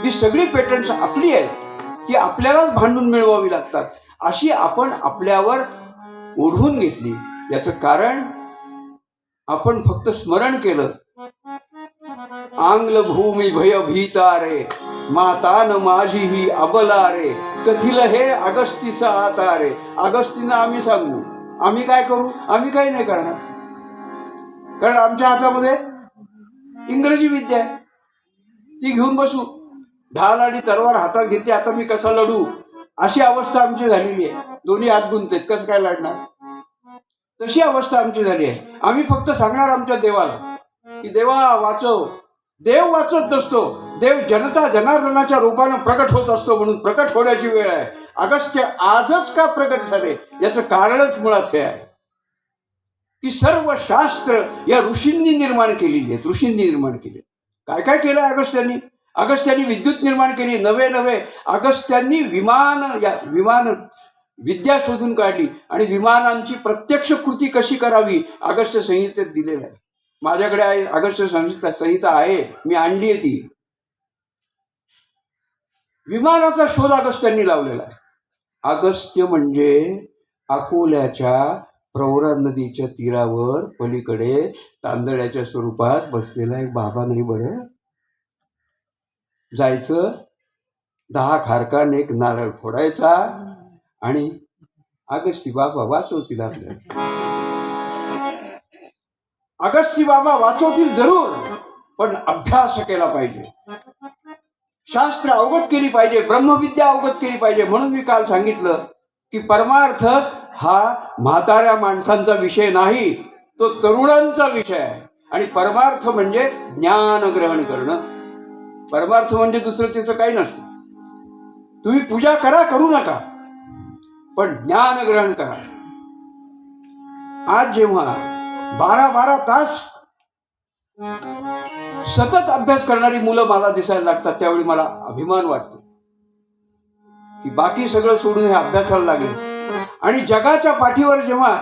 ही सगळी पेटंट्स आपली आहेत की आपल्यालाच भांडून मिळवावी लागतात, अशी आपण आपल्यावर ओढवून घेतली. याचं कारण आपण फक्त स्मरण केलं, आंग्ल भूमी भय भीता रे, मातान माझी ही अबला रे, कथिल हे अगस्तीचा आता रे. अगस्तीनं आम्ही सांगू, आम्ही काय करू? आम्ही काही नाही करणार, कारण आमच्या हातामध्ये इंग्रजी विद्या आहे, ती घेऊन बसू. ढाल आणि तलवार हातात घेतली, आता मी कसा लढू, अशी अवस्था आमची झालेली आहे. दोन्ही हात गुंतलेत, कसं काय लढणार? तशी अवस्था आमची झाली आहे. आम्ही फक्त सांगणार आमच्या देवाला की देवा वाचव. देव वाचत नसतो, देव जनता जनार्दनाच्या रूपानं प्रकट होत असतो, म्हणून प्रकट होण्याची वेळ आहे. अगस्त्य आजच का प्रकट झाले याचं कारणच मुळात हे आहे की सर्व शास्त्र या ऋषींनी निर्माण केलेली आहेत. ऋषींनी निर्माण केले. काय काय केलं अगस्त्यांनी? अगस्त्यांनी विद्युत निर्माण केली. नवे अगस्त्यांनी विमान विद्या शोधून काढली आणि विमानांची प्रत्यक्ष कृती कशी करावी अगस्त्य संहितेत दिलेलं आहे. माझ्याकडे आहे अगस्त्य संहिता आहे, मी आणली आहे ती. विमानाचा शोध अगस्त्यांनी लावलेला आहे. अगस्त्य म्हणजे अकोल्याच्या प्रवरा नदीच्या तीरावर पलीकडे तांदळाच्या स्वरूपात बसलेला एक बाबा नाही बरं. जायचं, 10 खारकान एक नारळ फोडायचा आणि अगस्ती बाबा वाचवतील आपल्याला. अगस्ती बाबा वाचवतील जरूर, पण अभ्यास केला पाहिजे, शास्त्र अवगत केली पाहिजे, ब्रह्मविद्या अवगत केली पाहिजे. म्हणून मी काल सांगितलं की परमार्थ हा म्हाताऱ्या माणसांचा विषय नाही, तो तरुणांचा विषय आहे. आणि परमार्थ म्हणजे ज्ञान ग्रहण करणं. परमार्थ म्हणजे दुसरं तिचं काही नसतं. तुम्ही पूजा करा, करू नका, पण ज्ञान ग्रहण करा. आज जेव्हा 12-12 तास सतत अभ्यास करणारी मुलं मला दिसायला लागतात, त्यावेळी मला अभिमान वाटतो की बाकी सगळं सोडून हे अभ्यासाला लागले. आणि जगाच्या पाठीवर जेव्हा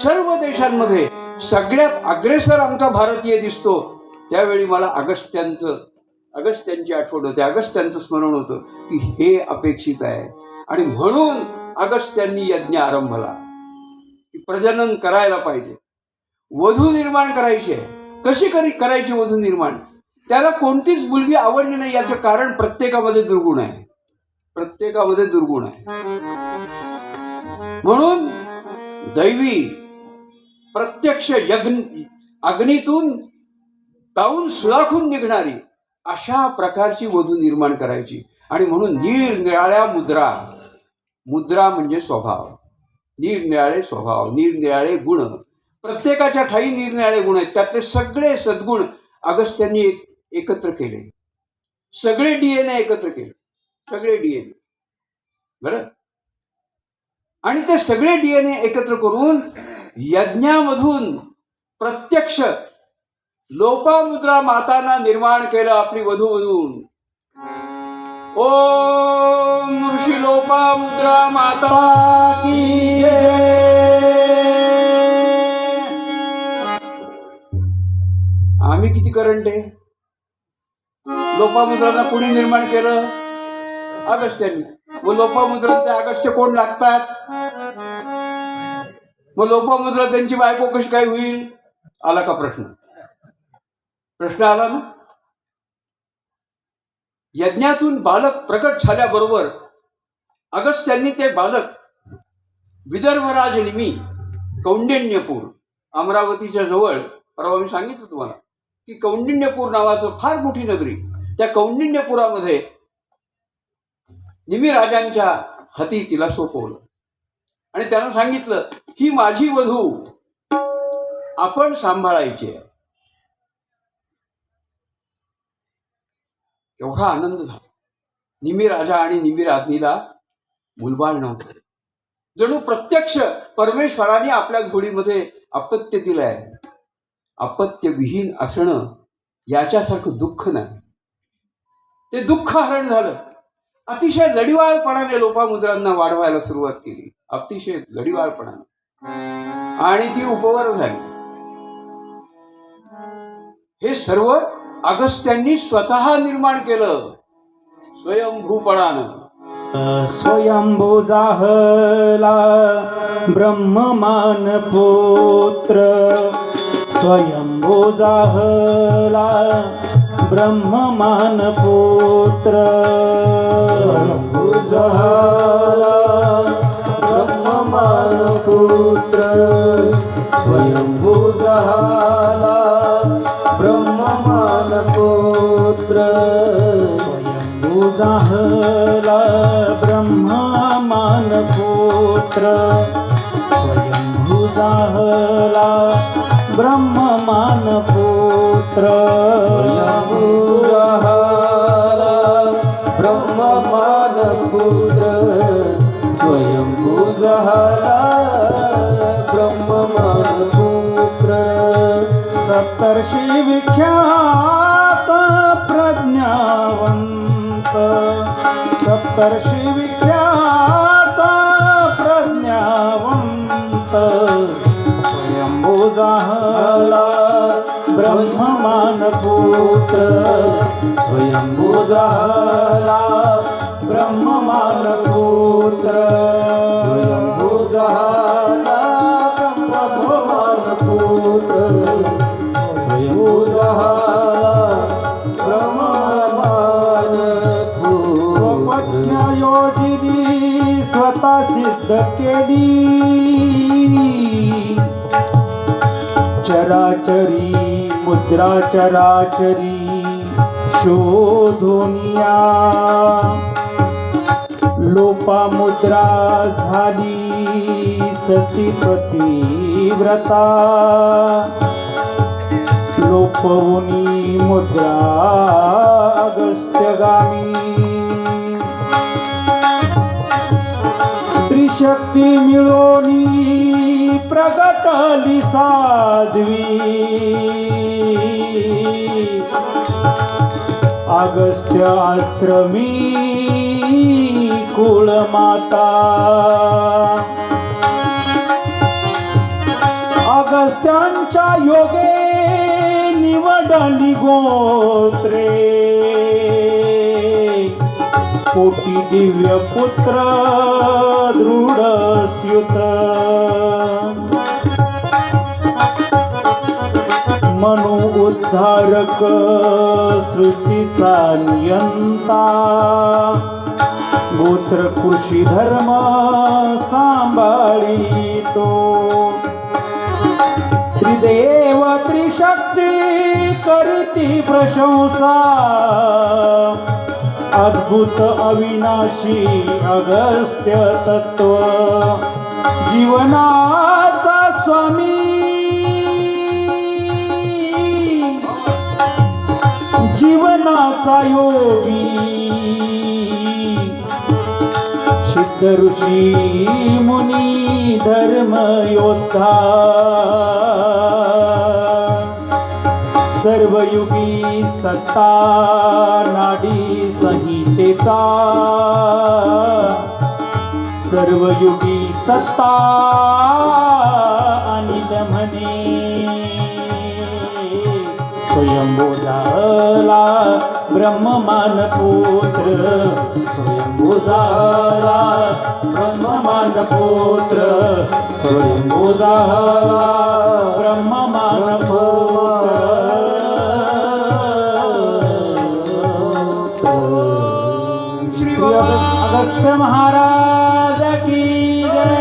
सर्व देशांमध्ये सगळ्यात अग्रेसर आमचा भारतीय दिसतो, त्यावेळी मला अगस्त्यांची आठवण होते, अगस्त्यांचं स्मरण होतं की हे अपेक्षित आहे. आणि म्हणून अगस्त्यांनी यज्ञ आरंभला की प्रजनन करायला पाहिजे, वधू निर्माण करायची आहे. कशी करायची वधू निर्माण? त्याला कोणतीच मुलगी आवडली नाही, याचं कारण प्रत्येकामध्ये दुर्गुण आहे. प्रत्येकामध्ये दुर्गुण आहे. म्हणून दैवी प्रत्यक्ष अग्नीतून तावून सुलाखून निघणारी अशा प्रकारची वधू निर्माण करायची. आणि म्हणून निरनिराळ्या मुद्रा म्हणजे स्वभाव, निरनिराळे स्वभाव, निरनिराळे गुण, प्रत्येकाच्या ठाई निरनिराळे गुण आहेत. त्यातले सगळे सद्गुण अगस्त्यांनी एकत्र केले, सगळे DNA एकत्र केले, सगळे DNA बरं. आणि ते सगळे DNA एकत्र करून यज्ञामधून प्रत्यक्ष लोपामुद्रा मातांना निर्माण केलं आपली वधू म्हणून. ओम ऋषी लोपामुद्रा माता की आम्ही किती करंट आहे. लोपामुद्रांना कोणी निर्माण केलं? अगस्त्यांनी. मग लोपामुद्रांचे अगस्त्य कोण लागतात? मग लोपामुद्रा त्यांची बायको कशी काय होईल? आला का प्रश्न? प्रश्न आला ना. यज्ञातून बालक प्रकट झाल्याबरोबर अगस्त्यांनी ते बालक विदर्भराज निमी कौंडिण्यपूर, अमरावतीच्या जवळ, परवा मी सांगितलं तुम्हाला की कौंडिण्यपूर नावाचं फार मोठी नगरी, त्या कौंडिण्यपुरामध्ये निमी राजांच्या हाती तिला सोपवलं आणि त्यानं सांगितलं ही माझी वधू आपण सांभाळायची आहे. एवढा आनंद झाला. निमी राजा आणि निमी राजनीला मुलबाळ नव्हतं. जणू प्रत्यक्ष परमेश्वराने आपल्या झोळीमध्ये अपत्य दिलंय. अपत्य विहीन असणं याच्यासारखं दुःख नाही. ते दुःख हरण झालं. अतिशय लढिवाळपणाने लोपामुद्रांना वाढवायला सुरुवात केली. अतिशय गडीवारपणानं, आणि ती उपवर झाली. हे सर्व अगस्त्यांनी स्वतः निर्माण केलं स्वयंभूपणानं. स्वयंभू जाहला ब्रह्ममान पुत्र, स्वयंभू जाहला ब्रह्ममान पुत्र, स्वयंभू जाहला ब्रह्ममान पुत्र, स्वयंभू जाहला ब्रह्ममान पुत्र, स्वयंभू जाहला ब्रह्ममान पुत्र, स्वयंभू जाहला ब्रह्ममान पुत्र, स्वयंभू जाहला ब्रह्ममान पुत्र, स्वयंभू जाहला ब्रह्ममान पुत्र, सप्तर्षी विख्यात प्रज्ञावंत, सप्तर्षी विख्यात प्रज्ञावंत, स्वयंभू जाहला ब्रह्ममान पुत्र, स्वयंभू जाहला ब्रह्ममान पुत्र, स्वयंभू जाहला ब्रह्ममान पुत्र, स्वयंभू जाहला ब्रह्ममान स्वप्रज्ञा पुत्र, योजिनी स्वतः सिद्ध केली, चराचरी मुद्रा चराचरी शोधोनिया, लोपामुद्रा झाली सतीपती व्रता, लोपवुनी मुद्रा अगस्त्यगामी, त्रिशक्ती मिळोनी प्रगटली साध्वी, अगस्त्य आश्रमी कुळमाता, अगस्त्यांच्या योगे निवडली गोत्रे, कोटी दिव्य पुत्र दृढ स्युत, मनु उद्धारक सृष्टीचा नियंता, गोत्र कृषी धर्म सांभाळितो, त्रिदेव त्रिशक्ती करीती प्रशंसा, अद्भुत अविनाशी अगस्त्य तत्व, जीवनाचा स्वामी, जीवनाचा योगी, सिद्ध ऋषी मुनी धर्म योद्धा, सर्वयुगी सत्ता नाडी संहितेचा, सर्वयुगी सत्ता अनिल म्हणे, स्वयंभू झाला ब्रह्ममान पुत्र, स्वयंभू जाहला ब्रह्ममान पुत्र, स्वयंभू जाहला ब्रह्ममान पुत्र, श्री श्री अगस्त्य महाराज की जय,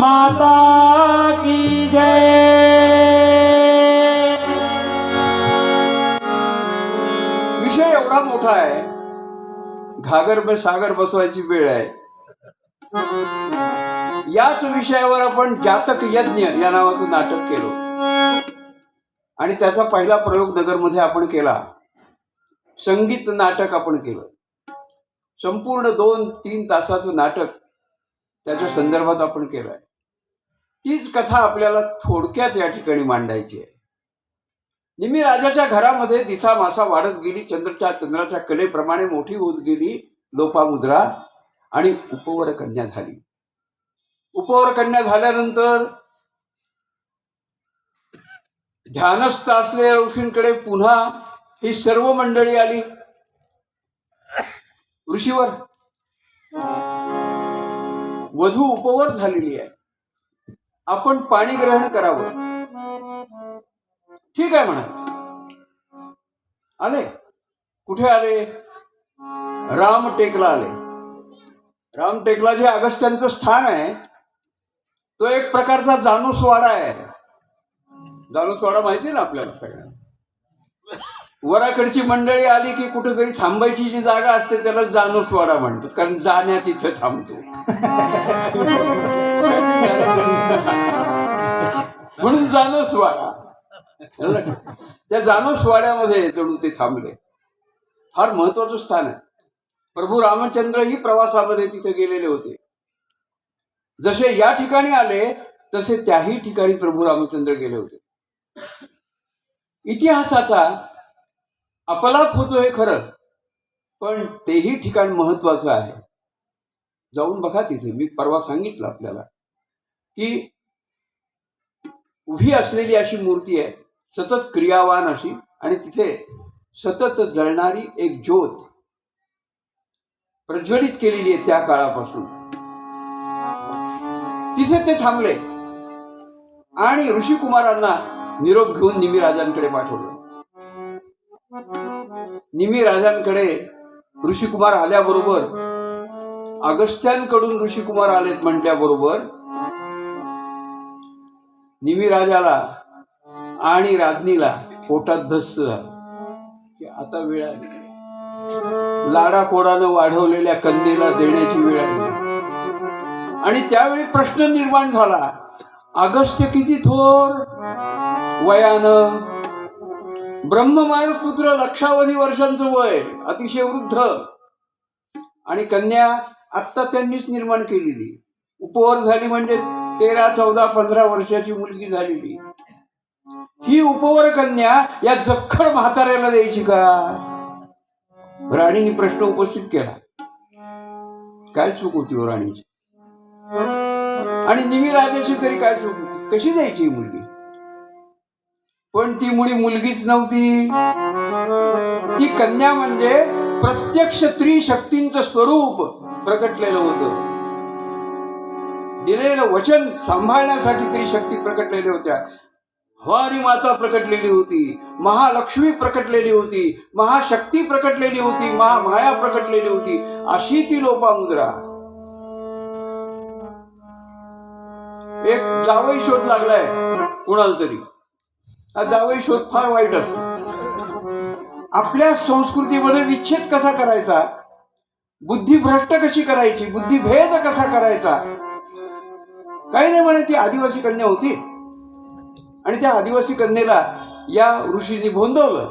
माता की जय. विषय एवढा मोठा आहे, घागर पे सागर बसवायची वेळ आहे. याच विषयावर आपण जातक यज्ञ या नावाचं नाटक केलं, आणि त्याचा पहिला प्रयोग नगरमध्ये आपण केला. संगीत नाटक आपण केलं, संपूर्ण 2-3 तासाचं नाटक त्याच्या संदर्भात आपण केलंय. तीच कथा आपल्याला थोडक्यात या ठिकाणी मांडायची आहे. निम्मी राजाच्या घरामध्ये दिसामासा वाढत गेली, चंद्राच्या कलेप्रमाणे मोठी होत गेली लोपामुद्रा, आणि उपवर कन्या झाली. उपवर कन्या झाल्यानंतर ध्यानस्थ असलेल्या ऋषींकडे पुन्हा ही सर्व मंडळी आली ऋषीवर. वधू उपवर झालेली आहे, आपण पाणी ग्रहण करावं. ठीक आहे म्हणा. आले. कुठे आले? रामटेकला आले. रामटेकला जे अगस्त्यांचं स्थान आहे तो एक प्रकारचा जानूसवाडा आहे. जानूसवाडा माहिती आहे ना आपल्याला सगळ्यांना. वराकडची मंडळी आली की कुठेतरी थांबायची जी जागा असते त्याला जानूसवाडा म्हणतात, कारण जाण्यात इथे थांबतो म्हणून जानूसवाडा. त्या जानूसवाड्यामध्ये जणू ते थांबले. फार महत्वाचं स्थान आहे. प्रभू रामचंद्रही प्रवासामध्ये तिथे गेलेले होते. जसे या ठिकाणी आले तसे त्याही ठिकाणी प्रभू रामचंद्र गेले होते. इतिहासाचा अपलाप होतो हे खरं, पण तेही ठिकाण महत्वाचं आहे. जाऊन बघा तिथे. मी परवा सांगितलं आपल्याला की उभी असलेली अशी मूर्ती आहे, सतत क्रियावान अशी, आणि तिथे सतत जळणारी एक ज्योत प्रज्वलित केलेली आहे त्या काळापासून. तिथे ते थांबले आणि ऋषिकुमारांना निरोप घेऊन निमिराजांकडे पाठवलं. निमिराजांकडे ऋषिकुमार आल्याबरोबर, अगस्त्यांकडून ऋषिकुमार आलेत म्हटल्याबरोबर, निमिराजाला आणि राज्ञीला पोटात धस्स झालं की आता वेळ आली. लाडाकोडानं वाढवलेल्या कन्येला देण्याची वेळ आली. आणि त्यावेळी प्रश्न निर्माण झाला, अगस्त्य किती थोर वयानं, ब्रह्ममानस पुत्र लक्षावधी वर्षांचं वय, अतिशय वृद्ध, आणि कन्या आत्ता त्यांनीच निर्माण केलेली, उपवर झाली म्हणजे 13, 14, 15 वर्षाची मुलगी झालेली. ही उपवर कन्या या जखड म्हाताऱ्याला द्यायची का? राणीने प्रश्न उपस्थित केला. काय चूक होती हो राणीची? आणि निमिराजाची तरी काय चूक होती? कशी द्यायची ही मुलगी? पण ती मुळी मुलगीच नव्हती. ती कन्या म्हणजे प्रत्यक्ष त्रिशक्तींचं स्वरूप प्रकटलेलं होतं. दिलेलं वचन सांभाळण्यासाठी त्रिशक्ती प्रकटलेल्या होत्या. भवानी माता प्रकटलेली होती, महालक्ष्मी प्रकटलेली होती, महाशक्ती प्रकटलेली होती, महामाया प्रकटलेली होती. अशी ती लोपामुद्रा. एक जावई शोध लागलाय कुणाला तरी. हा जावई शोध फार वाईट असतो. आपल्या संस्कृतीमध्ये विच्छेद कसा करायचा, बुद्धिभ्रष्ट कशी करायची, बुद्धिभेद कसा करायचा. काही नाही म्हणे, ती आदिवासी कन्या होती आणि त्या आदिवासी कन्येला या ऋषींनी भोंदवलं.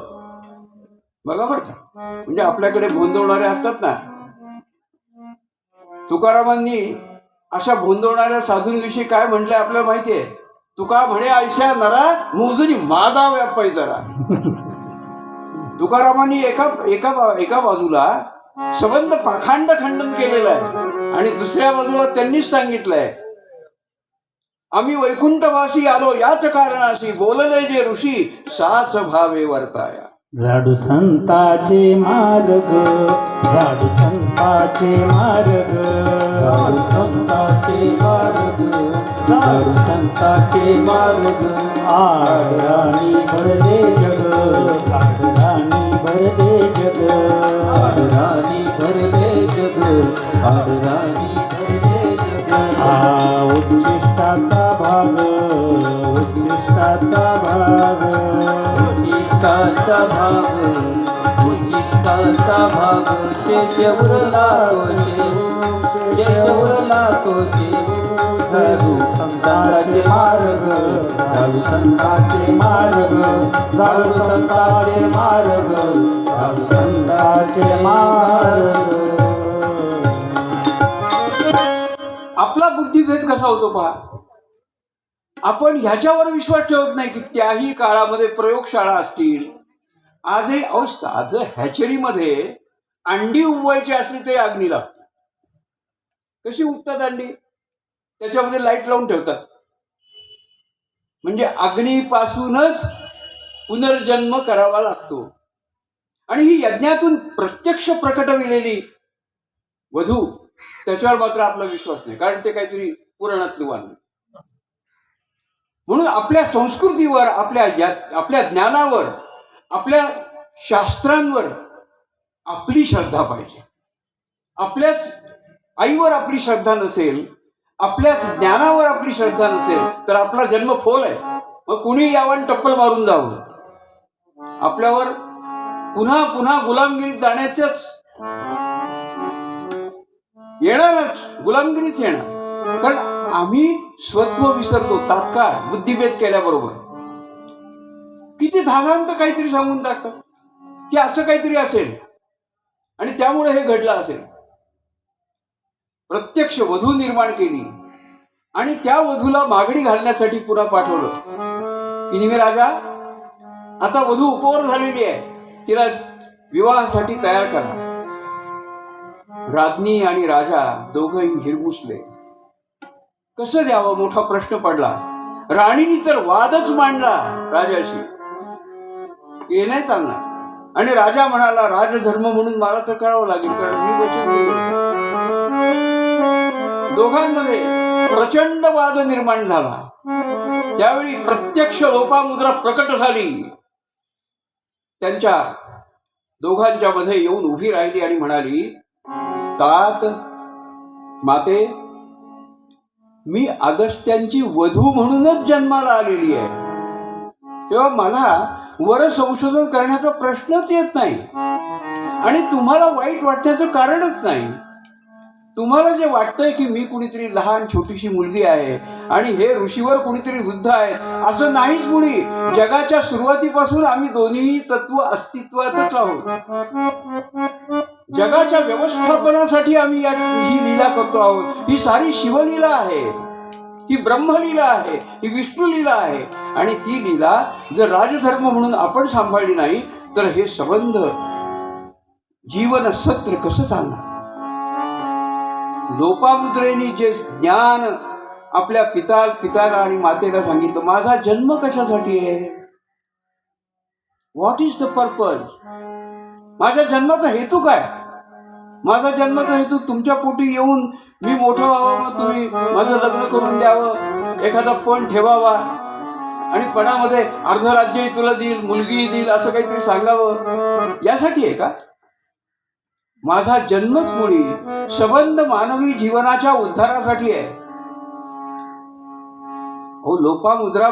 बघा बरं का, म्हणजे आपल्याकडे भोंदवणारे असतात ना. तुकारामांनी अशा भोंदवणाऱ्या साधूंविषयी काय म्हटलंय आपल्याला माहितीये. तुका म्हणे आयशा नरा मोजुनी माझा व्यापाई जरा. तुकारामांनी एका बाजूला संबंध पाखांड खंडन केलेलं आहे आणि दुसऱ्या बाजूला त्यांनीच सांगितलंय, आम्ही वैकुंठवासी आलो याच कारणाशी, बोलले जे ऋषी साच भावे वर्ताया. झाडू संताचे मार्ग, झाडू संताचे मार्ग, झाडू संताचे मार्ग, झाडू संताचे मार्ग. आडराणी भरले जग, आडराणी भरले जग, आडराणी भरले जग, आडराणी भरले जग. उच्चिष्टाचा भाग, उच्चिष्टाचा भाग, उच्चिष्टाचा भाग, उच्चिष्टाचा भाग. शेष उरला तो शेव, शेष उरला तो शेव. झाडू संताचे मार्ग, झाडू संताचे मार्ग, झाडू संताचे मार्ग, झाडू संताचे मार्ग. आपला बुद्धिभेद कसा होतो पहा. आपण ह्याच्यावर विश्वास ठेवत नाही की त्याही काळामध्ये प्रयोगशाळा असतील. आजही साधं हॅचरीमध्ये अंडी उबवायची असली तरी अग्नी लागते. कशी उपतात अंडी? त्याच्यामध्ये लाईट लावून ठेवतात. म्हणजे अग्नीपासूनच पुनर्जन्म करावा लागतो. आणि ही यज्ञातून प्रत्यक्ष प्रकटविलेली वधू, त्याच्यावर मात्र आपला विश्वास नाही, कारण ते काहीतरी पुराणातलं वाण. म्हणून आपल्या संस्कृतीवर, आपल्या ज्ञानावर, आपल्या शास्त्रांवर आपली श्रद्धा पाहिजे. आपल्याच आईवर आपली श्रद्धा नसेल, आपल्याच ज्ञानावर आपली श्रद्धा नसेल, तर आपला जन्म फोल आहे. मग कुणी यावं टप्पल मारून जावं, आपल्यावर पुन्हा पुन्हा गुलामगिरीत जाण्याचंच येणारच, गुलामगिरीच येणार. कारण आम्ही स्वत्व विसरतो तात्काळ बुद्धिभेद केल्याबरोबर. किती धारांत काहीतरी सांगून टाकतात की असं काहीतरी असेल आणि त्यामुळे हे घडलं असेल. प्रत्यक्ष वधू निर्माण केली आणि त्या वधूला मागणी घालण्यासाठी पुन्हा पाठवलं की निमे राजा, आता वधू उपवर झालेली आहे, तिला विवाहासाठी तयार करा. राज्ञी आणि राजा दोघंही हिरमुसले. कसं द्यावं मोठा प्रश्न पडला. राणीने तर वादच मांडला राजाशी, हे नाही चालणार. आणि राजा म्हणाला, राजधर्म म्हणून मला तर करावं लागेल, कारण मी वचन दिलं. दोघांमध्ये प्रचंड वाद निर्माण झाला. त्यावेळी प्रत्यक्ष लोपामुद्रा प्रकट झाली, त्यांच्या दोघांच्या मध्ये येऊन उभी राहिली आणि म्हणाली, तात माते, मी अगस्त्यांची वधू म्हणूनच जन्माला आलेली आहे, तेव्हा मला वर संशोधन करण्याचा प्रश्नच येत नाही आणि तुम्हाला वाईट वाटण्याचं कारणच नाही. तुम्हाला जे वाटतंय की मी कुणीतरी लहान छोटीशी मुलगी आहे आणि हे ऋषीवर कुणीतरी वृद्ध आहे, असं नाहीच. मुळी जगाच्या सुरुवातीपासून आम्ही दोन्ही तत्व अस्तित्वातच आहोत. जगाच्या व्यवस्थापनासाठी आम्ही ही लीला करतो आहोत. ही सारी शिवलीला आहे, ही ब्रह्मलीला आहे, ही विष्णुलीला आहे. आणि ती लीला जर राजधर्म म्हणून आपण सांभाळली नाही तर हे संबंध जीवन सत्र कसं चालणार? लोपामुद्रेने जे ज्ञान आपल्या पिताला आणि मातेला सांगितलं, माझा जन्म कशासाठी आहे, व्हॉट इज द पर्पज, माझ्या जन्माचा हेतू काय? माझा जन्माचा हेतू तुमच्या पोटी येऊन मी मोठं व्हावं, मग तुम्ही माझं लग्न करून द्यावं, एखादा पण ठेवावा आणि पणामध्ये अर्ध राज्यही तुला देईल, मुलगी देईल, असं काहीतरी सांगावं, यासाठी आहे का? माझा जन्मच मुळी संबंध मानवी जीवनाच्या उद्धारासाठी आहे. हो, लोपामुद्रा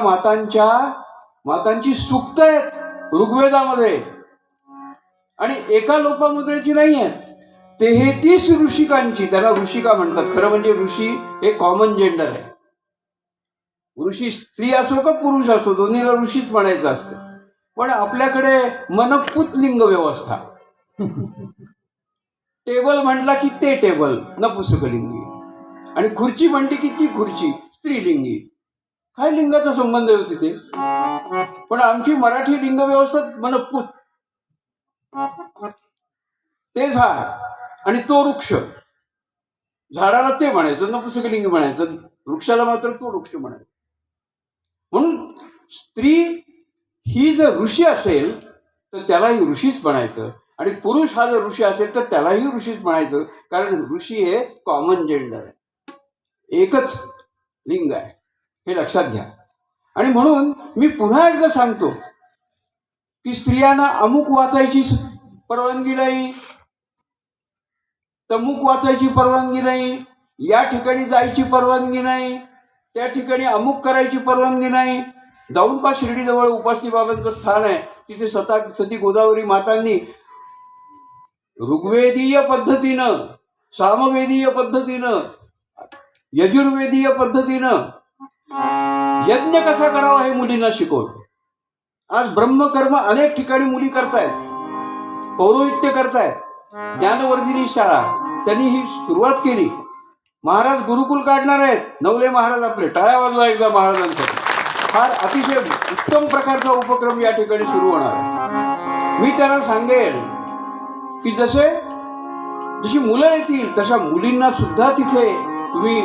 मातांची सूक्त आहेत ऋग्वेदामध्ये, आणि एका लोपामुद्रेची नाही आहे, 33 ऋषिकांची. त्याला ऋषिका म्हणतात. खरं म्हणजे ऋषी हे कॉमन जेंडर आहे. ऋषी स्त्री असो का पुरुष असो, दोन्हीला ऋषीच म्हणायचं असतं. पण आपल्याकडे मनपूत लिंग व्यवस्था. टेबल म्हटला की ते टेबल नपुंसकलिंगी, आणि खुर्ची म्हणते की ती खुर्ची स्त्रीलिंगी. काय लिंगाचा संबंध आहे तिथे? पण आमची मराठी लिंग व्यवस्था मनपूत. ते झाड आणि तो वृक्ष, झाडाला ते म्हणायचं, नपुंसकलिंगी म्हणायचं, वृक्षाला मात्र तो वृक्ष म्हणायचं. म्हणून स्त्री ही जर ऋषी असेल तर त्यालाही ऋषीच म्हणायचं, आणि पुरुष हा जर ऋषी असेल तर त्यालाही ऋषीच म्हणायचं, कारण ऋषी हे कॉमन जेंडर आहे, एकच लिंग आहे, हे लक्षात घ्या. आणि म्हणून मी पुन्हा एकदा सांगतो की स्त्रियांना अमुक वाचायची परवानगी नाही, तमुक वाचायची परवानगी नाही, या ठिकाणी जायची परवानगी नाही, त्या ठिकाणी अमुक करायची परवानगी नाही. जाऊन पा शिर्डीजवळ उपासनी बाबांचं स्थान आहे, तिथे सती गोदावरी मातांनी ऋग्वेदीय पद्धतीनं, सामवेदीय पद्धतीनं, यजुर्वेदीय पद्धतीनं यज्ञ कसा करावा हे मुलींना शिकवलं. आज ब्रह्मकर्म अनेक ठिकाणी मुली करतायत, पौरोहित्य करतायत. ज्ञानवर्धिनी शाळा त्यांनी ही सुरुवात केली. महाराज गुरुकुल काढणार आहेत, नवले महाराज आपले. टाळ्या वाजवा एकदा महाराजांसाठी. फार अतिशय उत्तम प्रकारचा उपक्रम या ठिकाणी सुरू होणार आहे. मी त्यांना सांगेल की जसे जशी मुलं येतील तशा मुलींना सुद्धा तिथे तुम्ही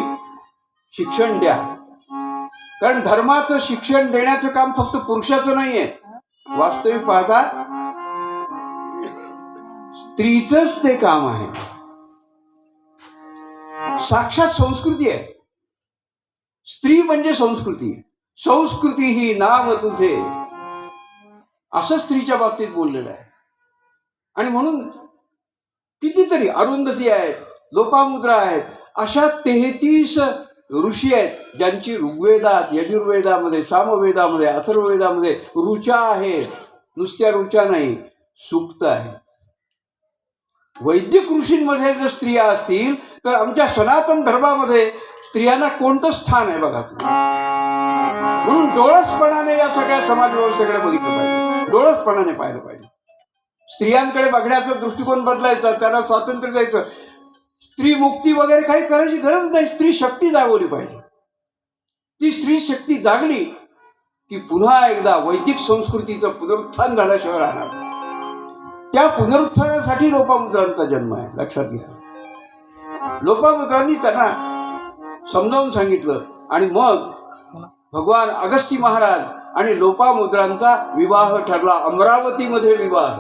शिक्षण द्या. कारण धर्माचं शिक्षण देण्याचं काम फक्त पुरुषाचं नाहीये. वास्तविक पाहता स्त्रीचंच ते काम आहे. साक्षात संस्कृती आहे. स्त्री म्हणजे संस्कृती. संस्कृती ही नाम तुझे, असं स्त्रीच्या बाबतीत बोललेलं आहे. आणि म्हणून कितीतरी अरुंधती आहेत, लोपामुद्रा आहेत, अशा 33 ऋषी आहेत ज्यांची ऋग्वेदात, यजुर्वेदामध्ये, सामवेदामध्ये, अथर्ववेदामध्ये ऋचा आहेत. नुसत्या ऋचा नाही, सूक्त आहेत. वैदिक ऋषींमध्ये जर स्त्रिया असतील तर आमच्या सनातन धर्मामध्ये स्त्रियांना कोणतं स्थान आहे बघा तुम्ही. म्हणून डोळसपणाने या सगळ्या समाज व्यवस्थेकडे बघितलं पाहिजे. डोळसपणाने पाहिलं पाहिजे. स्त्रियांकडे बघण्याचा दृष्टिकोन बदलायचा, त्यांना स्वातंत्र्य द्यायचं. स्त्री मुक्ती वगैरे काही करायची गरज नाही. स्त्री शक्ती जागवली पाहिजे. ती स्त्री शक्ती जागली की पुन्हा एकदा वैदिक संस्कृतीचं पुनरुत्थान झाल्याशिवाय राहणार. त्या पुनरुत्थानासाठी लोपामुद्रांचा जन्म आहे, लक्षात घ्या. लोपामुद्रांनी त्यांना समजावून सांगितलं आणि मग भगवान अगस्ती महाराज आणि लोपामुद्रांचा विवाह ठरला. अमरावतीमध्ये विवाह.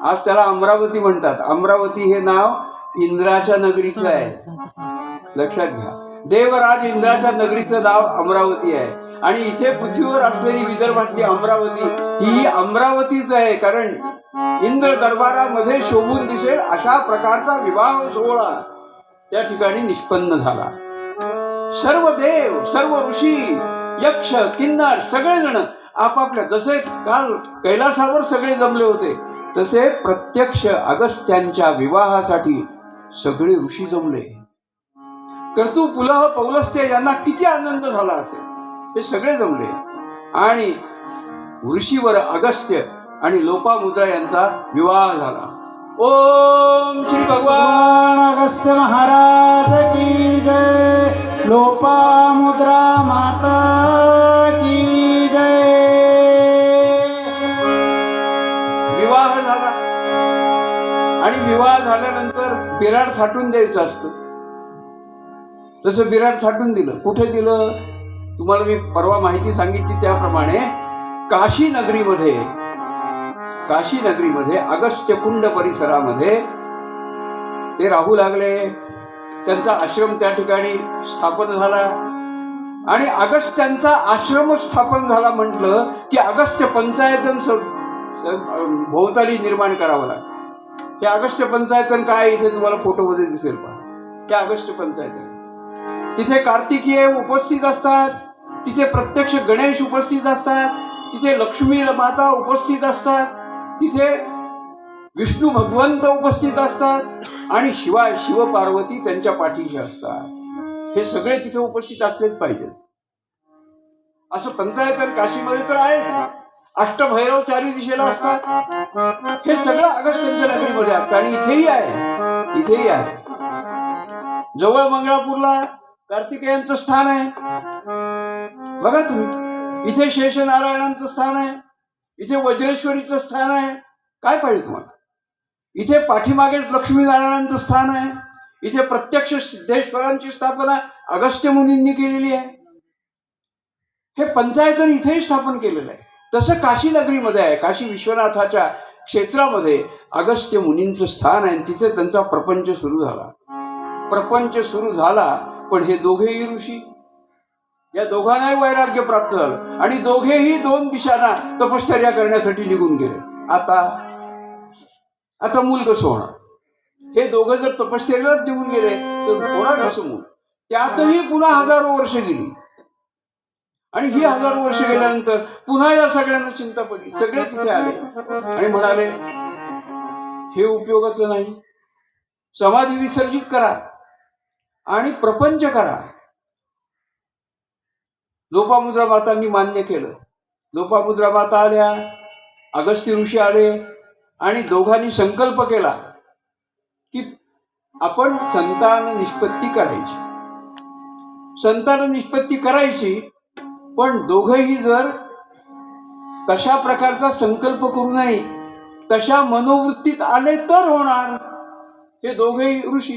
आज त्याला अमरावती म्हणतात. अमरावती हे नाव इंद्राच्या नगरीचं आहे, लक्षात घ्या. देवराज इंद्राच्या नगरीचं नाव अमरावती आहे. आणि इथे पृथ्वीवर असलेली विदर्भातली अमरावती ही अमरावतीच आहे. कारण इंद्र दरबारामध्ये शोभून दिसेल अशा प्रकारचा विवाह सोहळा त्या ठिकाणी निष्पन्न झाला. सर्व देव, सर्व ऋषी, यक्ष, किन्नर सगळेजण आपापल्या, जसे काल कैलासावर सगळे जमले होते तसे प्रत्यक्ष अगस्त्यांच्या विवाहासाठी सगळे ऋषी जमले. कर्तू, पुलह, पौलस्त्य यांना किती आनंद झाला असेल. हे सगळे जमले आणि ऋषीवर अगस्त्य आणि लोपामुद्रा यांचा विवाह झाला. ओम श्री भगवान अगस्त्य महाराज की जय. लोपामुद्रा माता की जय. विवाह झाला आणि विवाह झाल्यानंतर बिराड थाटून द्यायचं असतं. तसं बिराड थाटून दिलं. कुठे दिलं? तुम्हाला मी परवा माहिती सांगितली त्याप्रमाणे काशी नगरीमध्ये अगस्त्य कुंड परिसरामध्ये ते राहू लागले. त्यांचा आश्रम त्या ठिकाणी स्थापन झाला आणि अगस्त्यांचा आश्रम स्थापन झाला म्हटलं की अगस्त्य पंचायतन भोवताली निर्माण करावं लागतं. हे अगस्त्य पंचायतन काय, इथे तुम्हाला फोटोमध्ये दिसेल पहा. हे अगस्त्य पंचायतन. तिथे कार्तिकीय उपस्थित असतात, तिथे प्रत्यक्ष गणेश उपस्थित असतात, तिथे लक्ष्मी माता उपस्थित असतात, तिथे विष्णू भगवंत उपस्थित असतात आणि शिवाय शिवपार्वती त्यांच्या पाठीशी असतात. हे सगळे तिथे उपस्थित असलेच पाहिजेत. असं पंचायतन काशीमध्ये तर आहे. अष्टभैरव चारी दिशेला असतात. हे सगळं अगस्त्यांच्या नगरीमध्ये असतं आणि इथेही आहे. जवळ मंगळापूरला कार्तिकेयांचं स्थान आहे बघा तुम्ही. इथे शेषनारायणांचं स्थान आहे, इथे वज्रेश्वरीचं स्थान आहे. काय पाहिजे तुम्हाला? इथे पाठीमागेच लक्ष्मीनारायणांचं स्थान आहे. इथे प्रत्यक्ष सिद्धेश्वरांची स्थापना अगस्त्य मुनींनी केलेली आहे. हे पंचायतन इथेही स्थापन केलेलं आहे. तसं काशी नगरीमध्ये आहे. काशी विश्वनाथाच्या क्षेत्रामध्ये अगस्त्य मुनींचं स्थान आहे. तिथे त्यांचा प्रपंच सुरू झाला. पण हे दोघेही ऋषी, या दोघांनाही वैराग्य प्राप्त झालं आणि दोघेही 2 दिशांना तपश्चर्या करण्यासाठी निघून गेले. आता मूल कसं होणार? हे दोघं जर तपश्चर्यालाच निघून गेले तर होणार कसं मूल? त्यातही पुन्हा हजारो वर्ष गेली आणि ही हजारो वर्ष गेल्यानंतर पुन्हा या सगळ्यांना चिंता पडली. सगळे तिथे आले आणि म्हणाले हे उपयोगाचं नाही. समाधी विसर्जित करा आणि प्रपंच करा. लोपामुद्रा मातांनी मान्य केलं. लोपामुद्रा माता आल्या, अगस्त्य ऋषी आले आणि दोघांनी संकल्प केला की आपण संतान निष्पत्ती करायची. पण दोघंही जर तशा प्रकारचा संकल्प करू नये, तशा मनोवृत्तीत आले तर होणार. हे दोघेही ऋषी.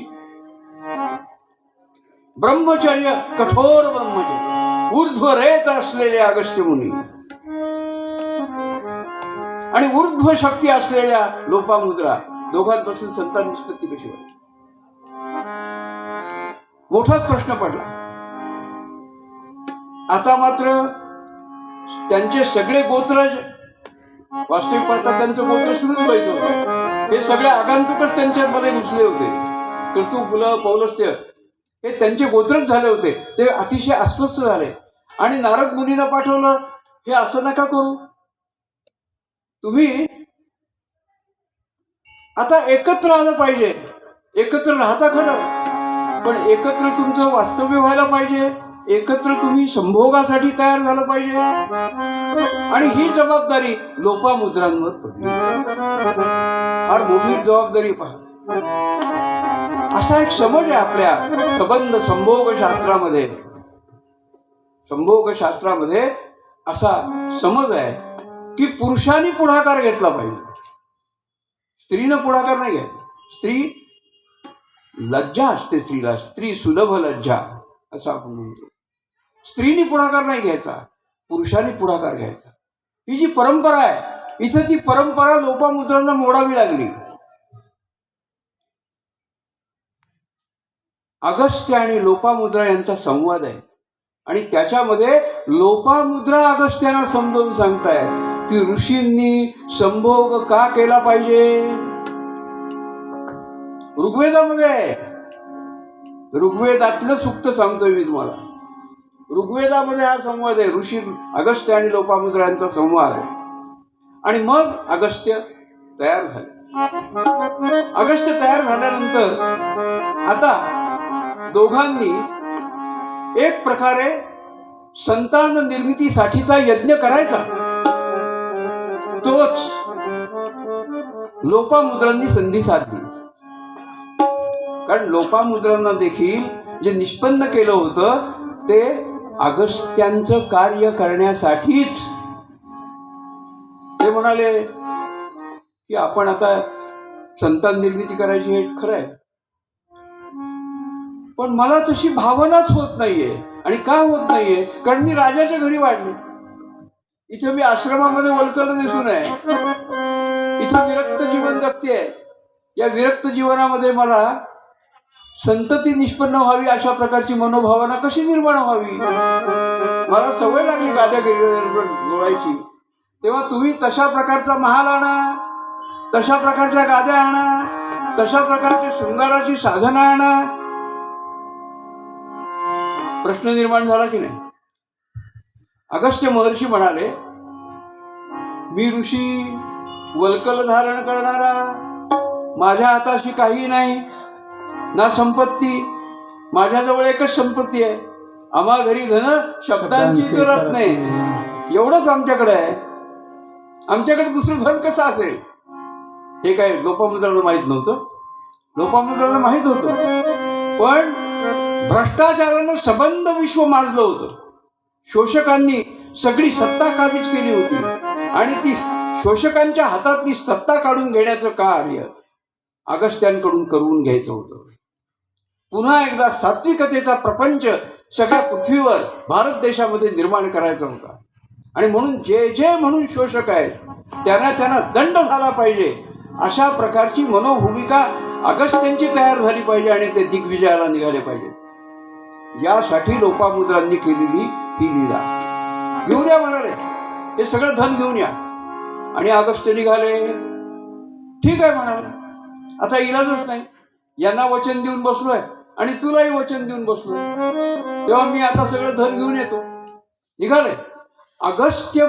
ब्रह्मचर्य, कठोर ब्रह्मचर्य, ऊर्ध्वरेत असलेले अगस्त्य मुनी आणि ऊर्ध्व शक्ती असलेल्या लोपामुद्रा, दोघांपासून संतान निष्पत्ती कशी होईल? मोठाच प्रश्न पडला. आता मात्र त्यांचे सगळे गोत्रज, वास्तविक पाहता त्यांचं गोत्र सुरूच व्हायचं होतं. हे सगळे आगंतुकच त्यांच्यामध्ये घुसले होते. क्रतू, पुल, पौलस्त्य हे त्यांचे गोत्रच झाले होते. ते अतिशय अस्वस्थ झाले आणि नारद मुनीला पाठवलं, हे असं नका करू, तुम्ही आता एकत्र आलं पाहिजे. एकत्र राहता खरं, पण एकत्र तुमचं वास्तव्य व्हायला पाहिजे. एकत्र तुम्ही संभोगासाठी तयार झालं पाहिजे. आणि ही जबाबदारी लोपामुद्रांवर पडली. फार मोठी जबाबदारी. पहा, असा एक समज आहे आपल्या संबंध संभोग शास्त्रामध्ये. संभोग शास्त्रामध्ये असा समज आहे की पुरुषांनी पुढाकार घेतला पाहिजे, स्त्रीनं पुढाकार नाही घ्यायचा. स्त्री लज्जा असते, स्त्रीला स्त्री सुलभ लज्जा असं आपण म्हणतो. स्त्रीनी पुढाकार नाही घ्यायचा, पुरुषांनी पुढाकार घ्यायचा. ही जी परंपरा आहे, इथं ती परंपरा लोपामुद्रांना मोडावी लागली. अगस्त्य आणि लोपामुद्रा यांचा संवाद आहे आणि त्याच्यामध्ये लोपामुद्रा अगस्त्यांना समजावून सांगतायत की ऋषींनी संभोग का केला पाहिजे. ऋग्वेदामध्ये, ऋग्वेदातलं सूक्त सांगतोय मी तुम्हाला. ऋग्वेदामध्ये हा संवाद आहे, ऋषी अगस्त्य आणि लोपामुद्रा यांचा संवाद आहे. आणि मग अगस्त्य तयार झाले. अगस्त्य तयार झाल्यानंतर आता दोघांनी एक प्रकारे संतान निर्मितीसाठीचा यज्ञ करायचा. तोच लोपामुद्रांनी संधी साधली. कारण लोपामुद्रांना देखील जे निष्पन्न केलं होतं ते अगस्त्यांचं कार्य करण्यासाठीच. ते म्हणाले की आपण आता संतान निर्मिती करायची, हे खरं आहे, पण मला तशी भावनाच होत नाहीये. आणि का होत नाहीये? कारण मी राजाच्या घरी वाढले. इथं मी आश्रमामध्ये वलकल दिसून आहे. इथं विरक्त जीवन जगतेय. या विरक्त जीवनामध्ये मला संतती निष्पन्न व्हावी अशा प्रकारची मनोभावना कशी निर्माण व्हावी? मला सवय लागली गाद्या लोळायची. तेव्हा तुम्ही तशा प्रकारचा महाल आणा, तशा प्रकारच्या गाद्या आणा, तशा प्रकारची शृंगाराची साधनं आणा. प्रश्न निर्माण झाला की नाही? अगस्त्य महर्षी म्हणाले, मी ऋषी, वल्कल धारण करणारा, माझ्या हाताशी काही नाही, ना संपत्ती. माझ्याजवळ एकच संपत्ती आहे, आम्हा घरी धन शब्दांची जरत नाही. एवढंच आमच्याकडे आहे. आमच्याकडे दुसरं धन कसं असेल? हे काय लोपामुद्राला माहित नव्हतं? लोपामुद्राला माहित होतं, पण भ्रष्टाचारानं सबंध विश्व माजलं होतं. शोषकांनी सगळी सत्ता काबीज केली होती आणि ती शोषकांच्या हातातली सत्ता काढून घेण्याचं कार्य अगस्त्यांकडून करून घ्यायचं होतं. पुन्हा एकदा सात्विकतेचा प्रपंच सगळ्या पृथ्वीवर, भारत देशामध्ये निर्माण करायचा होता. आणि म्हणून जे जे म्हणून शोषक आहेत त्यांना दंड झाला पाहिजे, अशा प्रकारची मनोभूमिका अगस्त्यांची तयार झाली पाहिजे आणि ते दिग्विजयाला निघाले पाहिजे. यासाठी लोपामुद्रांनी केलेली ही लीला. घेऊन या म्हणाले, हे सगळं धन घेऊन या. आणि अगस्त्य निघाले. ठीक आहे म्हणाले, आता इलाजच नाही. यांना वचन देऊन बसलोय आणि तुलाही वचन देऊन बसलोय, तेव्हा मी आता सगळं धन घेऊन येतो. निघाले. अगस्त्य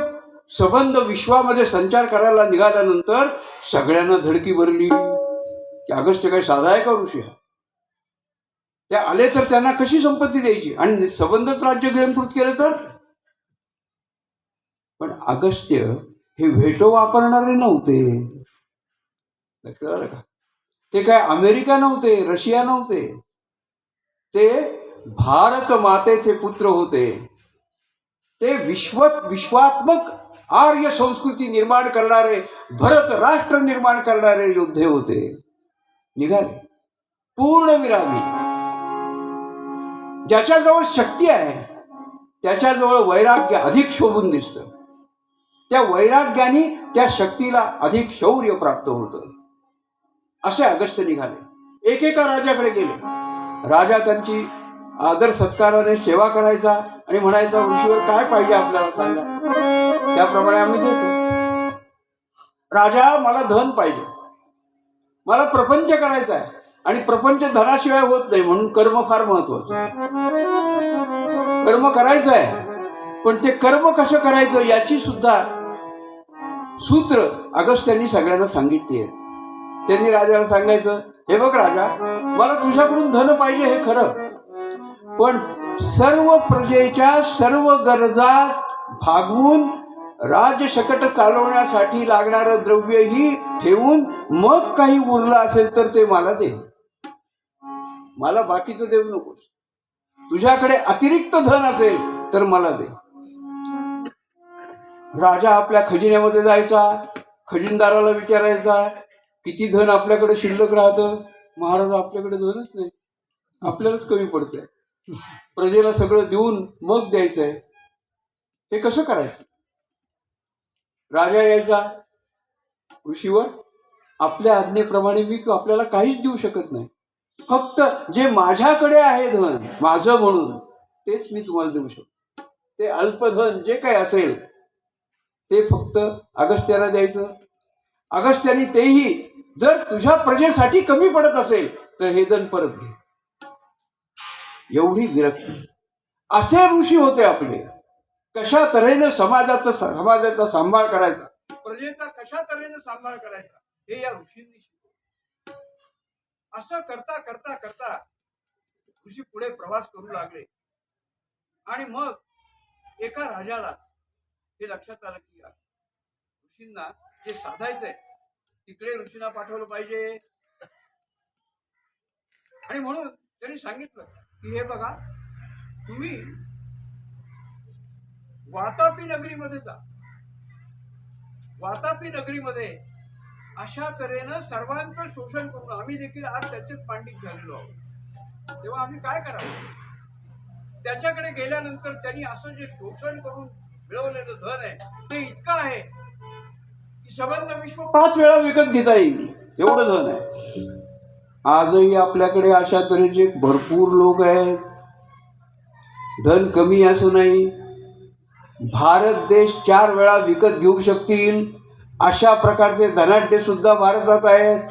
संबंध विश्वामध्ये संचार करायला निघाल्यानंतर सगळ्यांना धडकी भरली की अगस्त्य काय साधा आहे का ऋषी? ते आले तर त्यांना कशी संपत्ती द्यायची आणि संबंधच राज्य गिळंकृत केलं तर? पण अगस्त्य हे व्हेटो वापरणारे नव्हते. कळलं का? ते काय अमेरिका नव्हते, रशिया नव्हते. ते भारत मातेचे पुत्र होते. ते विश्वात्मक आर्य संस्कृती निर्माण करणारे, भरत राष्ट्र निर्माण करणारे योद्धे होते. निघाले. पूर्ण विरागी. ज्याच्याजवळ शक्ती आहे त्याच्याजवळ वैराग्य अधिक शोभून दिसतं. त्या वैराग्याने त्या शक्तीला अधिक शौर्य प्राप्त होतं. असे अगस्त्य निघाले. एकेका राजाकडे गेले. राजा त्यांची आदर सत्काराने सेवा करायचा आणि म्हणायचा, ऋषीवर काय पाहिजे आपल्याला सांगा, त्याप्रमाणे आम्ही देतो. राजा, मला धन पाहिजे, मला प्रपंच करायचा आहे आणि प्रपंच धनाशिवाय होत नाही, म्हणून कर्म फार महत्वाचं. कर्म करायचं आहे, पण ते कर्म कसं करायचं याची सुद्धा सूत्र अगस्त्यांनी सगळ्यांना सांगितली आहेत. त्यांनी राजाला सांगायचं, हे बघ राजा, मला तुझ्याकडून धन पाहिजे हे खरं, पण सर्व प्रजेच्या सर्व गरजा भागवून राजशकट चालवण्यासाठी लागणारं द्रव्यही ठेवून मग काही उरलं असेल तर ते मला दे. मला बाकीचं देऊ नकोस. तुझ्याकडे अतिरिक्त धन असेल तर मला दे. राजा आपल्या खजिन्यामध्ये जायचा, खजिनदाराला विचारायचा, किती धन आपल्याकडे शिल्लक राहतं. महाराज, आपल्याकडे धनच नाही, आपल्यालाच कमी पडतंय, प्रजेला सगळं देऊन मग द्यायचंय, हे कसं करायचं. राजा यायचा, ऋषीवर, आपल्या आज्ञेप्रमाणे मी आपल्याला काहीच देऊ शकत नाही, फक्त जे माझ्याकडे आहे धन माझं म्हणून तेच मी तुम्हाला देऊ शकतो. ते अल्पधन जे काही असेल ते फक्त अगस्त्याला द्यायचं. अगस्त्याने तेही जर तुझ्या प्रजेसाठी कमी पडत असेल तर हे धन परत घे. एवढी विरक्ती. असे ऋषी होते आपले. कशा तऱ्हेनं समाजाचा सांभाळ करायचा, प्रजेचा कशा तऱ्हेनं सांभाळ करायचा हे या ऋषींनी शिकवलं. असं करता करता करता ऋषी पुढे प्रवास करू लागले. आणि मग एका राजाला हे लक्षात आलं की ऋषींना जे साधायचंय तिकडे ऋषींना पाठवलं पाहिजे. आणि म्हणून त्यांनी सांगितलं की हे बघा, तुम्ही वातापी नगरीमध्ये जा. वातापी नगरीमध्ये अशा तऱ्हेनं सर्वांचं शोषण करून आम्ही देखील आज त्याचेच पांडित झालेलो आहोत. तेव्हा आम्ही काय करावं. त्याच्याकडे गेल्यानंतर त्यांनी असं जे शोषण करून मिळवलेलं धन आहे ते इतकं आहे की संबंध विश्व 5 वेळा विकत घेता येईल एवढं धन आहे. आजही आपल्याकडे अशा तऱ्हेचे भरपूर लोक आहेत. धन कमी असू नाही, भारत देश 4 वेळा विकत घेऊ शकतील अशा प्रकारचे धनाढ्य सुद्धा भारतात आहेत.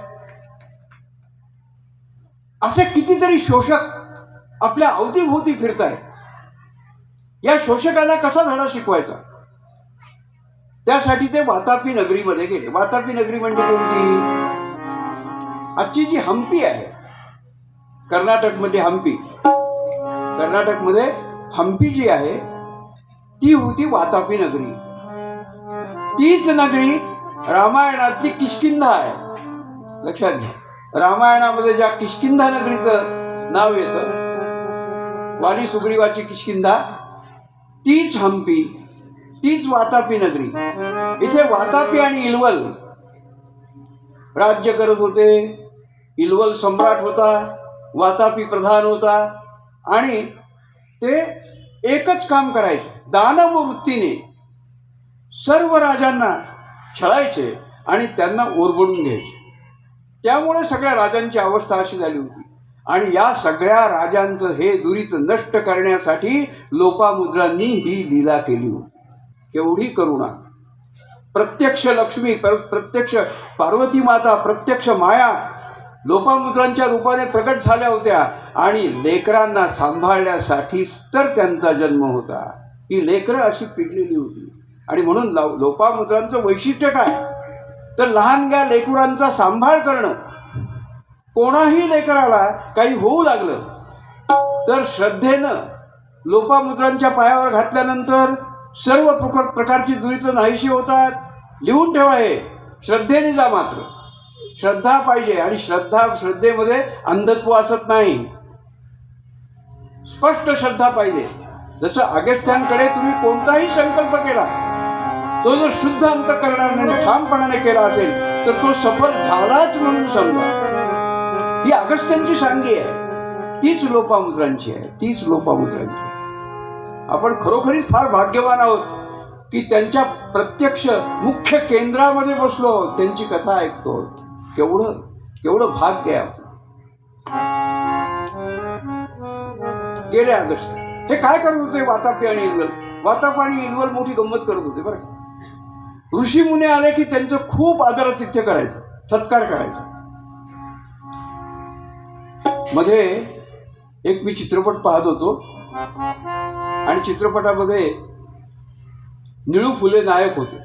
असे कितीतरी शोषक आपल्या अवतीभोवती फिरतायत. या शोषकांना कसा धडा शिकवायचा, त्यासाठी ते वातापी नगरीमध्ये गेले. वातापी नगरी म्हणजे कोणती? आजची जी हम्पी आहे, कर्नाटकमध्ये हम्पी, कर्नाटकमध्ये हम्पी जी आहे ती होती वातापी नगरी. तीच नगरी रामायणातली किष्किंधा आहे. लक्षात घ्या, रामायणामध्ये ज्या किष्किंधा नगरीचं नाव येतं, वाली सुग्रीवाची किष्किंधा, तीच हम्पी, तीच वातापी नगरी. इथे वातापी आणि इल्वल राज्य करत होते. इल्वल सम्राट होता, वातापी प्रधान होता आणि ते एकच काम करायचे, दानव वृत्तीने सर्व राजांना छळायचे आणि त्यांना ओरबडून घ्यायचे. त्यामुळे सगळ्या राजांची अवस्था अशी झाली होती. आणि या सगळ्या राजांचं हे दुरीत नष्ट करण्यासाठी लोपामुद्रांनी ही लीला केली होती. केवढी करुणा. प्रत्यक्ष लक्ष्मी, प्रत्यक्ष पार्वती माता, प्रत्यक्ष माया लोपामुद्रांच्या रूपाने प्रकट झाल्या होत्या आणि लेकरांना सांभाळण्यासाठीच तर त्यांचा जन्म होता. ही लेकरं अशी पिडलेली होती. आणि म्हणून लोपामुद्रांचं वैशिष्ट्य काय, तर लहानग्या लेकरांचा सांभाळ करणं. कोणाही लेकराला काही होऊ लागलं तर श्रद्धेनं लोपामुद्रांच्या पायावर घातल्यानंतर सर्व प्रकारची दुरितं नाहीशी होतात. लिहून ठेवा हे, श्रद्धेने जा. मात्र श्रद्धा पाहिजे आणि श्रद्धेमध्ये अंधत्व असत नाही. स्पष्ट श्रद्धा पाहिजे. जसं अगस्त्यांकडे तुम्ही कोणताही संकल्प केला, तो जर शुद्ध अंतःकरणाने ठामपणाने केला असेल तर तो सफल झालाच म्हणून समजा. ही अगस्त्यांची सांगी आहे, तीच लोपामुद्रांची आहे, तीच लोपामुद्रांची आहे. आपण खरोखरीच फार भाग्यवान आहोत की त्यांच्या प्रत्यक्ष मुख्य केंद्रामध्ये बसलो, त्यांची कथा ऐकतो. केवढं केवढं भाग्य आहे आपलं. गेले अगस्त हे काय करत होते? वातापी आणि इल्वल. वाताप आणि इल्वल मोठी गंमत करत होते बरं. ऋषी मुनी आले की त्यांचं खूप आदरातिथ्य करायचं, सत्कार करायचा. मध्ये एक मी चित्रपट पाहत होतो आणि चित्रपटामध्ये निळू फुले नायक होते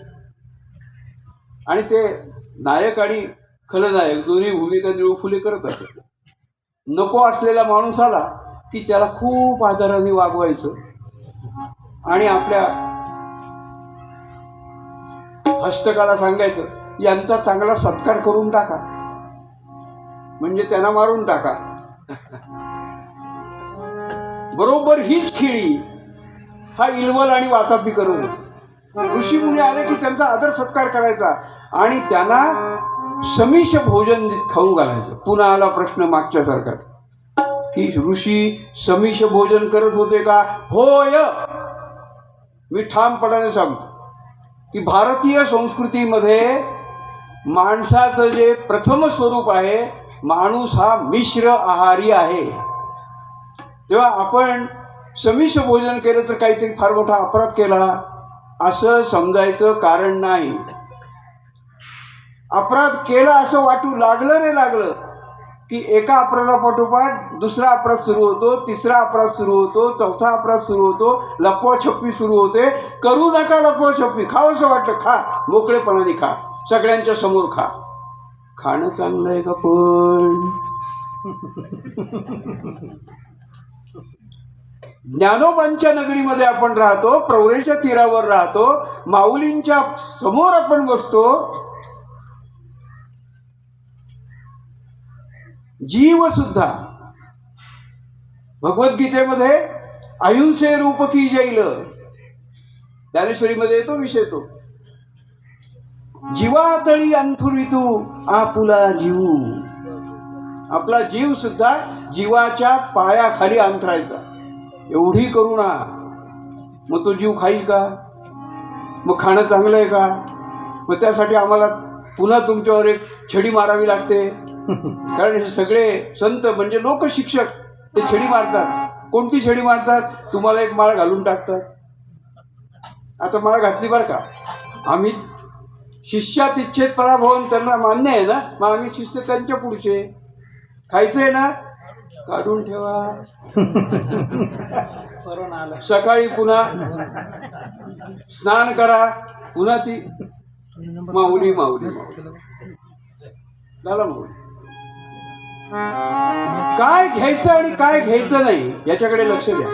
आणि ते नायक आणि खलनायक दोन्ही भूमिका निळू फुले करत असत. नको असलेला माणूस आला की त्याला खूप आदराने वागवायचं आणि आपल्या हस्तकाला सांगायचं, यांचा चांगला सत्कार करून टाका, म्हणजे त्यांना मारून टाका. बरोबर हीच खेळी हा इल्वल आणि वातापी करत होते. ऋषी मुनी आले की त्यांचा आदर सत्कार करायचा आणि त्यांना समिष भोजन खाऊ घालायचं. पुन्हा आला प्रश्न मागच्यासारखाच की ऋषी समिष भोजन करत होते का? होय. मी ठामपणाने सांगतो की भारतीय संस्कृतीमध्ये माणसाचं जे प्रथम स्वरूप आहे, माणूस हा मिश्र आहारी आहे. तेव्हा आपण समिष भोजन केलं तर काहीतरी फार मोठा अपराध केला असं समजायचं कारण नाही. अपराध केला असं वाटू लागलं रे लागलं की एका अपराधापाठोपाठ दुसरा अपराध सुरू होतो, तिसरा अपराध सुरू होतो, चौथा अपराध सुरू होतो, लपवाछप्पी सुरू होते. करू नका लपवाछप्पी, खावंसं वाटलं खा, मोकळेपणाने खा, सगळ्यांच्या समोर खा. खाणं चांगलं आहे का? पण ज्ञानोबांच्या नगरीमध्ये आपण राहतो, प्रवरेच्या तीरावर राहतो, माऊलींच्या समोर आपण बसतो. जीव सुद्धा भगवद्गीतेमध्ये अहिंसे रूप की जैल, ज्ञानेश्वरीमध्ये येतो विषय तो. जीवातळी अंथुरितू आपुला जीव. आपला जीव सुद्धा जीवाच्या पायाखाली अंथरायचा. एवढी करुणा. मग तो जीव खाईल का? मग खाणं चांगलं आहे का? मग त्यासाठी आम्हाला पुन्हा तुमच्यावर एक छडी मारावी लागते. कारण हे सगळे संत म्हणजे लोकशिक्षक ते छडी मारतात. कोणती छडी मारतात? तुम्हाला एक माळ घालून टाकतात. आता माळ घातली बरं का, आम्ही शिष्यात इच्छेत पराभवन त्यांना मान्य आहे ना, मग आम्ही शिष्य त्यांच्या पुढचे. खायचं आहे ना, काढून ठेवा. सकाळी पुन्हा स्नान करा, पुन्हा ती माऊली माऊली झाला. माऊली काय घ्यायचं आणि काय घ्यायचं नाही याच्याकडे लक्ष द्या.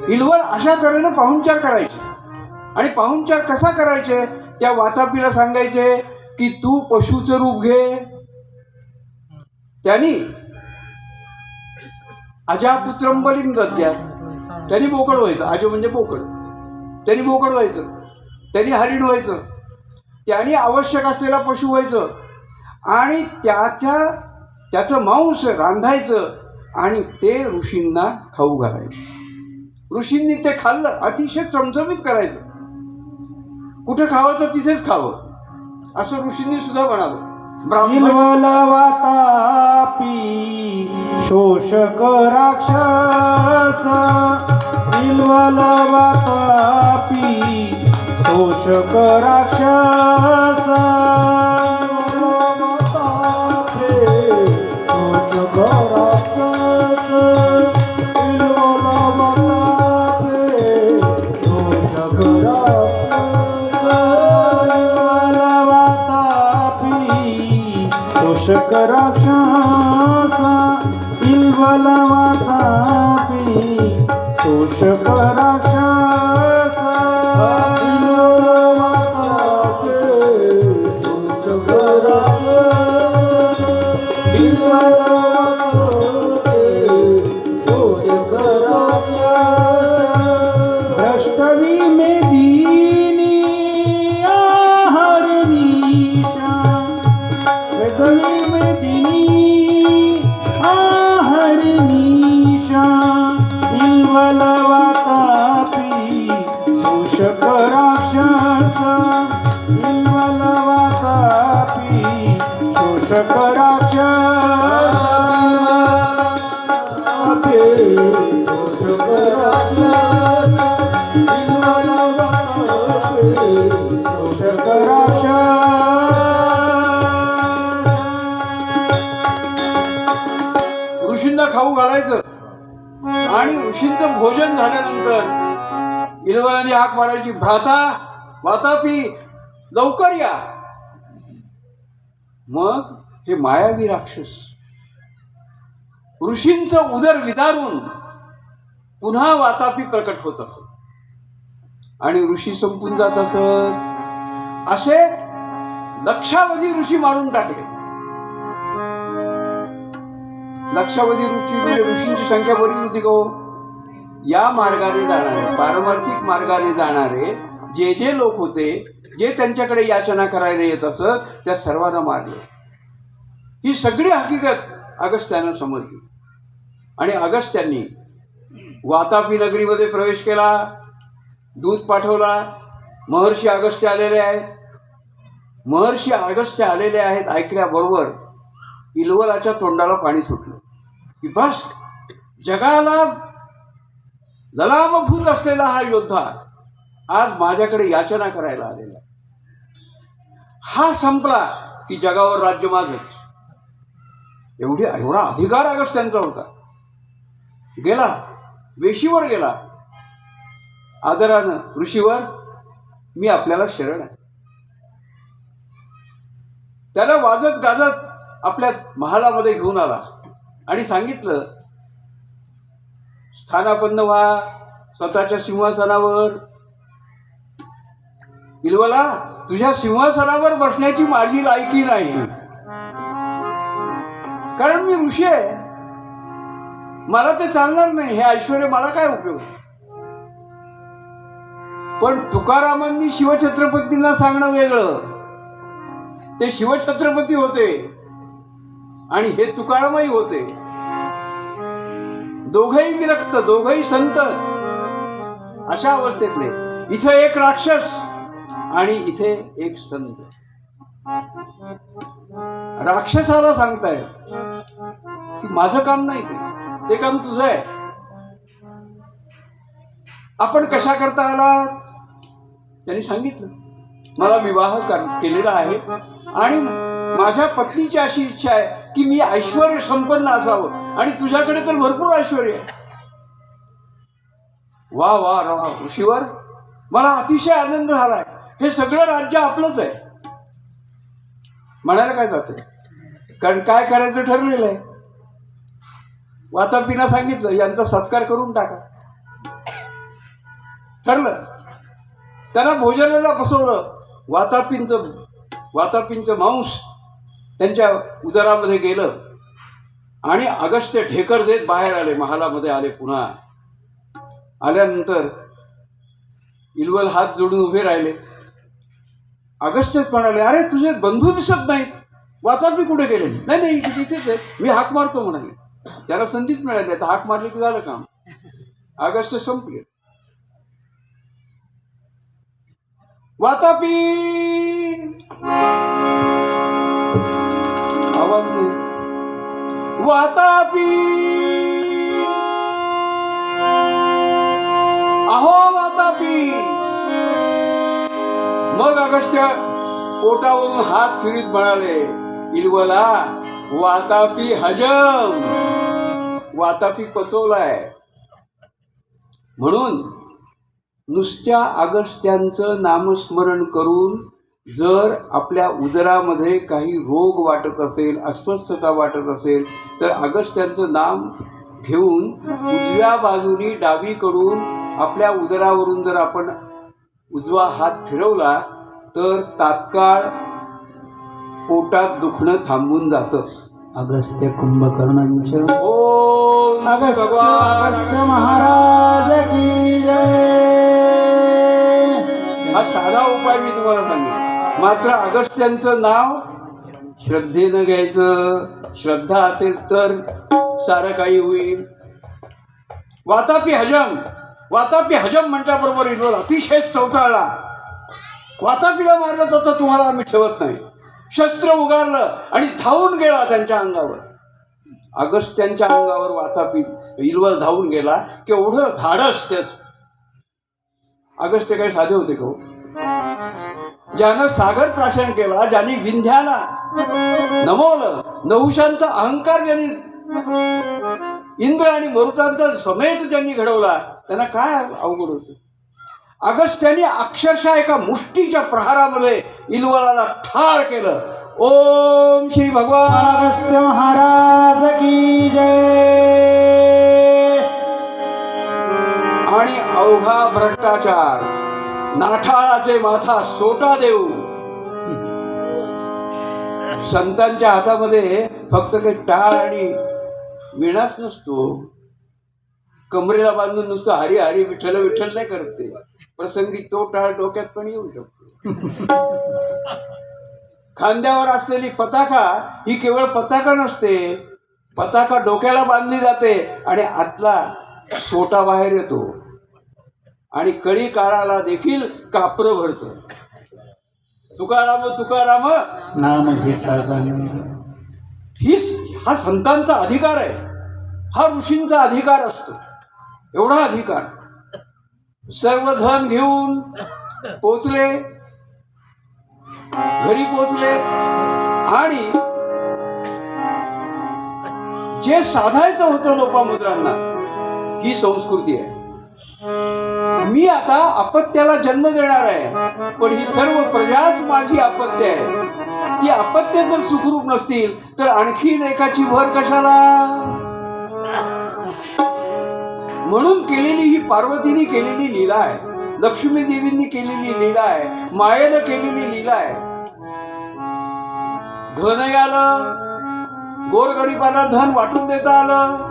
इल्वल अशा तऱ्हेनं पाहुणचार करायचे. आणि पाहुणचार कसा करायचे? त्या वातापीला सांगायचे की तू पशुचं रूप घे. त्यांनी अजापुत्रम बलिम दद्यात, त्यांनी बोकड व्हायचं. अज म्हणजे बोकड. त्यांनी बोकड व्हायचं, त्यांनी हरिण व्हायचं, त्यांनी आवश्यक असलेला पशु व्हायचं आणि त्याचं मांस रांधायचं आणि ते ऋषींना खाऊ घालायचं. ऋषींनी ते खाल्लं, अतिशय चमचमीत करायचं. कुठे खावं तर तिथेच खावं असं ऋषींनी सुद्धा म्हणावं. इल्वल वातापी शोषक राक्षस. इल्वल वातापी शोषक राक्षस. शोषक राक्षस. इल्वल वातापी शोषक राक्षस. इल्वल वातापी शोषक राक्षस. इल्वल वातापी शोषक राक्षस. इल्वल वातापी शोषक राक्षस. इल्वल वातापी शोषक राक्षस. भ्रष्टवी में दीनी आहरनीशा. पृथ्वी में दिनी इल्वल वातापी शोषक राक्षस इल्वल वातापी शोषक राक्षस शोषक राक्षस इल्वल वातापी शोषक राक्षस. ऋषींना खाऊ घालायचं आणि ऋषींचं भोजन झाल्यानंतर इल्वलाने हाक मारायची, भ्राता वातापी लवकर या. मग हे मायावी राक्षस ऋषींचं उदर विदारून पुन्हा वातापी प्रकट होत असत आणि ऋषी संपून जात असत. असे लक्षावधी ऋषी मारून टाकले. लक्षावधी ऋषी म्हणजे ऋषींची संख्या बरीच होती का हो. या मार्गाने जाणारे, पारमार्थिक मार्गाने जाणारे जे लोक होते, जे त्यांच्याकडे याचना करायला येत असत, त्या सर्वांना मारले. ही सगळी हकीकत अगस्त्यानं समजली आणि अगस्त्यांनी वातापी नगरीमध्ये प्रवेश केला. दूत पाठवला, महर्षी अगस्त्य आलेले आहेत. महर्षी अगस्त्य आलेले आहेत ऐकल्याबरोबर इल्वलाच्या तोंडाला पाणी सुटलं की बस, जगाला ललामभूत असलेला हा योद्धा आज माझ्याकडे याचना करायला आलेला. हा संपला की जगावर राज्य माझंच. एवढा अधिकार अगस्त्यांचा होता. गेला, वेशीवर गेला, आदरानं, ऋषीवर मी आपल्याला शरण आहे. त्याला वाजत गाजत आपल्या महालामध्ये घेऊन आला आणि सांगितलं, स्थानापन्न व्हा स्वतःच्या सिंहासनावर. इल्वला, तुझ्या सिंहासनावर बसण्याची माझी लायकी नाही, कारण मी ऋषी आहे. मला ते चालणार नाही. हे ऐश्वर्य मला काय उपयोग. पण तुकारामांनी शिवछत्रपतींना सांगणं वेगळं. ते शिवछत्रपती होते आणि हे तुकारामही होते. दोघंही विरक्त, दोघंही संतच. अशा अवस्थेतले इथे एक राक्षस आणि इथे एक संत. राक्षसाला सांगताय की माझं काम नाही, ते काम तुझं आहे. आपण कशा करता आलात. त्यांनी सांगितलं, मला विवाह केलेला आहे आणि माझ्या पत्नीची अशी इच्छा आहे की मी ऐश्वर्य संपन्न असावं आणि तुझ्याकडे तर भरपूर ऐश्वर्य आहे. वा वा वा ऋषीवर, मला अतिशय आनंद झालाय. हे सगळं राज्य आपलंच आहे. म्हणायला काय जातं, कारण काय करायचं ठरलेलं आहे. वातापीना सांगितलं, यांचा सत्कार करून टाका. ठरलं. त्यांना भोजनाला बसवलं. वातापींचं मांस त्यांच्या उदरामध्ये गेलं आणि अगस्त्य ढेकर देत बाहेर आले, महालामध्ये आले. पुन्हा आल्यानंतर इल्वल हात जोडून उभे राहिले. अगस्त्यच म्हणाले, अरे तुझे बंधू दिसत नाहीत, वातापी कुठे गेले. नाही नाही, तिथेच आहे, मी हाक मारतो म्हणाले. त्याला संधीच मिळाली, आता हाक मारली की झालं काम. अगस्त्य संपले. वातापी आवाज नाही. वातापी, अहो वातापी. मग अगस्त्य पोटावरून हात फिरीत म्हणाले, इल्वला, वातापी हजम, वातापी पचवलाय. म्हणून नुसत्या अगस्त्यांचं नामस्मरण करून जर आपल्या उदरामध्ये काही रोग वाटत असेल, अस्वस्थता वाटत असेल, तर अगस्त्यांचं नाम घेऊन उजव्या बाजूनी डावीकडून आपल्या उदरावरून जर आपण उजवा हात फिरवला तर तात्काळ पोटात दुखणं थांबून जातं. अगस्त्य कुंभकर्णांच्या ओम अगस्त्य भगवान अगस्त्य महाराज की जय. हा साधा उपाय मी तुम्हाला सांगेन. मात्र अगस्त्यांचं नाव श्रद्धेनं घ्यायचं. श्रद्धा असेल तर सारं काही होईल. वातापी हजम म्हटल्याबरोबर इल्वल अतिशय चवताळला. वातापीला मारलं तसं तुम्हाला आम्ही ठेवत नाही. शस्त्र उगारलं आणि धावून गेला त्यांच्या अंगावर. अगस्त्यांच्या अंगावर वातापी इल्वल धावून गेला. केवढं धाडस त्याच. अगस्त्य काही साधे होते का हो? ज्यानं सागर प्राशन केला, ज्यांनी विंध्याला नमवलं, नहुषांचा अहंकार ज्यांनी, इंद्र आणि मरुतांचा समेत ज्यांनी घडवला, त्यांना काय अवघड होतं. अगस्त्याने अक्षरशः एका मुष्टीच्या प्रहारामध्ये इल्वलाला ठार केलं. ओम श्री भगवान अगस्त्य महाराज की जय. आणि अवघा भ्रष्टाचार, नाठाळाचे माथा सोटा देऊ. संतांच्या हातामध्ये फक्त काही टाळ आणि विणाच नसतो. कमरेला बांधून नुसतं हरी हरी विठ्ठल विठ्ठल नाही करते. प्रसंगी तो टाळ डोक्यात पण येऊ शकतो. खांद्यावर असलेली पताका ही केवळ पताका नसते. पताका डोक्याला बांधली जाते आणि आतला सोटा बाहेर येतो आणि कळी काळाला देखील कापरं भरतं. तुकाराम तुकाराम नाम घेता हा संतांचा अधिकार आहे. हा ऋषींचा अधिकार असतो. एवढा अधिकार. सर्व धन घेऊन पोचले, घरी पोचले आणि जे साधायचं होतं लोपामुद्रांना, ही संस्कृती आहे. मी आता अपत्याला जन्म देणार आहे, पण ही सर्व प्रजाच माझी अपत्य आहे. ती अपत्य जर सुखरूप नसतील तर आणखीन एकाची भर कशाला. म्हणून केलेली ही पार्वतीने केलेली लीला आहे. लक्ष्मी देवींनी केलेली लीला आहे. मायेनं केलेली लीला आहे. धनही आलं, गोरगरिबाला धन वाटून देता आलं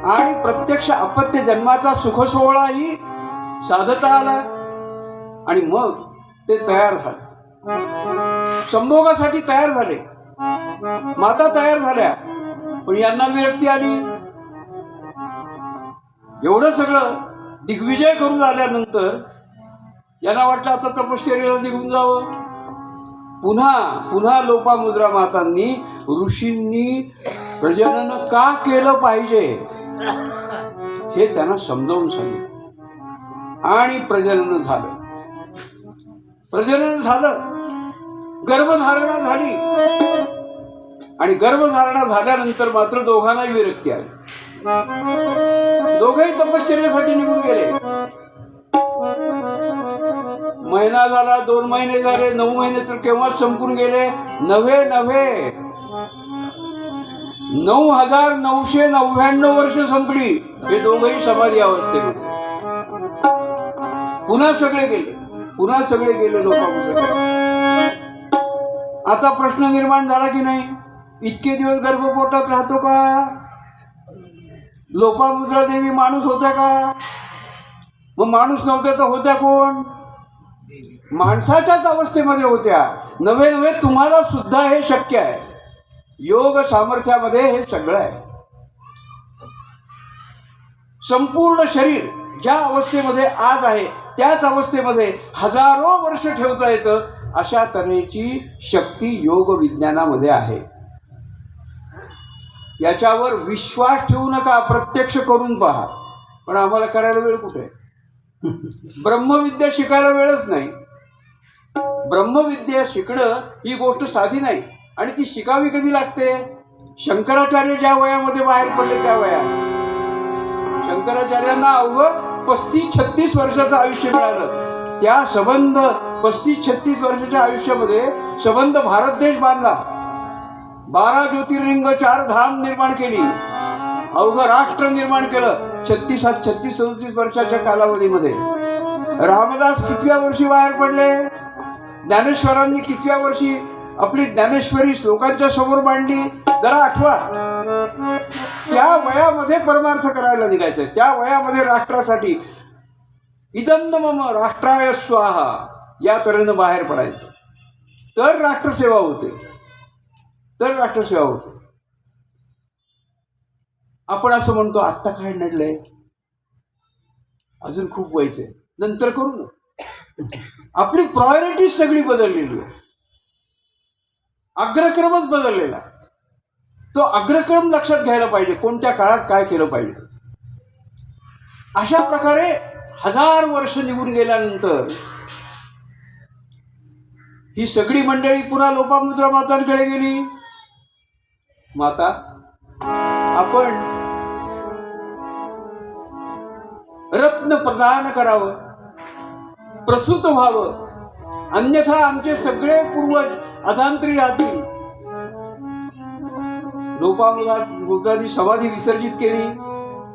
आणि प्रत्यक्ष अपत्य जन्माचा सुख सोहळाही साधता आला. आणि मग ते तयार झाले, संभोगासाठी तयार झाले. माता तयार झाल्या, पण यांना विरक्ती आली. एवढं सगळं दिग्विजय करून आल्यानंतर यांना वाटलं आता तपश्चर्याला निघून जावं. पुन्हा लोपामुद्रा मातांनी ऋषींनी प्रजनन का केलं पाहिजे हे त्यांना समजावून सांगितलं. आणि प्रजनन झालं, गर्भधारणा झाली. आणि गर्भधारणा झाल्यानंतर मात्र दोघांनाही विरक्ती आली. दोघंही तपश्चर्यासाठी निघून गेले. महिना झाला, 2 महिने झाले, 9 महिने तर केव्हाच संपून गेले. नव्हे 9,999 वर्ष संपली. हे दोघंही समाधी अवस्थेमध्ये. पुन्हा सगळे गेले लोकांमध्ये. आता प्रश्न निर्माण झाला की नाही, इतके दिवस गर्भपोटात राहतो का? लोपामुद्रा देवी माणूस होत्या का? मग माणूस नव्हत्या तर होत्या कोण? माणसाच्याच अवस्थेमध्ये होत्या. नव्हे तुम्हाला सुद्धा हे शक्य आहे. योग सामर्थ्यामध्ये हे सगळं आहे. संपूर्ण शरीर ज्या अवस्थेमध्ये आज आहे त्याच अवस्थेमध्ये हजारो वर्ष ठेवता येतं. अशा तऱ्हेची शक्ती योग विज्ञानामध्ये आहे. याच्यावर विश्वास ठेवू नका, प्रत्यक्ष करून पहा. पण आम्हाला करायला वेळ कुठे? ब्रह्मविद्या शिकायला वेळच नाही. ब्रह्मविद्या शिकणं ही गोष्ट साधी नाही. आणि ती शिकावी कधी लागते? शंकराचार्य ज्या वयामध्ये बाहेर पडले त्या वयात. शंकराचार्यांना अवघं 35-36 वर्षाचं आयुष्य मिळालं. त्या संबंध 35-36 वर्षाच्या आयुष्यामध्ये संबंध भारत देश बांधला. 12 ज्योतिर्लिंग, 4 धाम निर्माण केली. अवघं राष्ट्र निर्माण केलं 36-37 वर्षाच्या कालावधीमध्ये. रामदास कितव्या वर्षी बाहेर पडले? ज्ञानेश्वरांनी कितव्या वर्षी आपली ज्ञानेश्वरी श्लोकांच्या समोर मांडली? जरा आठवा. त्या वयामध्ये परमार्थ करायला निघायचं. त्या वयामध्ये राष्ट्रासाठी इदं मम राष्ट्राय स्वाहा या तऱ्हेनं बाहेर पडायचं. तर राष्ट्रसेवा होते. आपण असं म्हणतो आत्ता काय नडलंय, अजून खूप व्हायचंय, नंतर करू ना. आपली प्रायोरिटीज सगळी बदललेली आहे. अग्रक्रमच बदललेला. तो अग्रक्रम लक्षात घ्यायला पाहिजे, कोणत्या काळात काय केलं पाहिजे. अशा प्रकारे 1000 वर्ष निघून गेल्यानंतर ही सगळी मंडळी पुन्हा लोपामुद्रा मातांकडे गेली. माता, आपण रत्न प्रदान करावं, प्रसूत व्हावं, अन्यथा आमचे सगळे पूर्वज अधांतरी राहतील. लोपामुद्राची समाधी विसर्जित केली.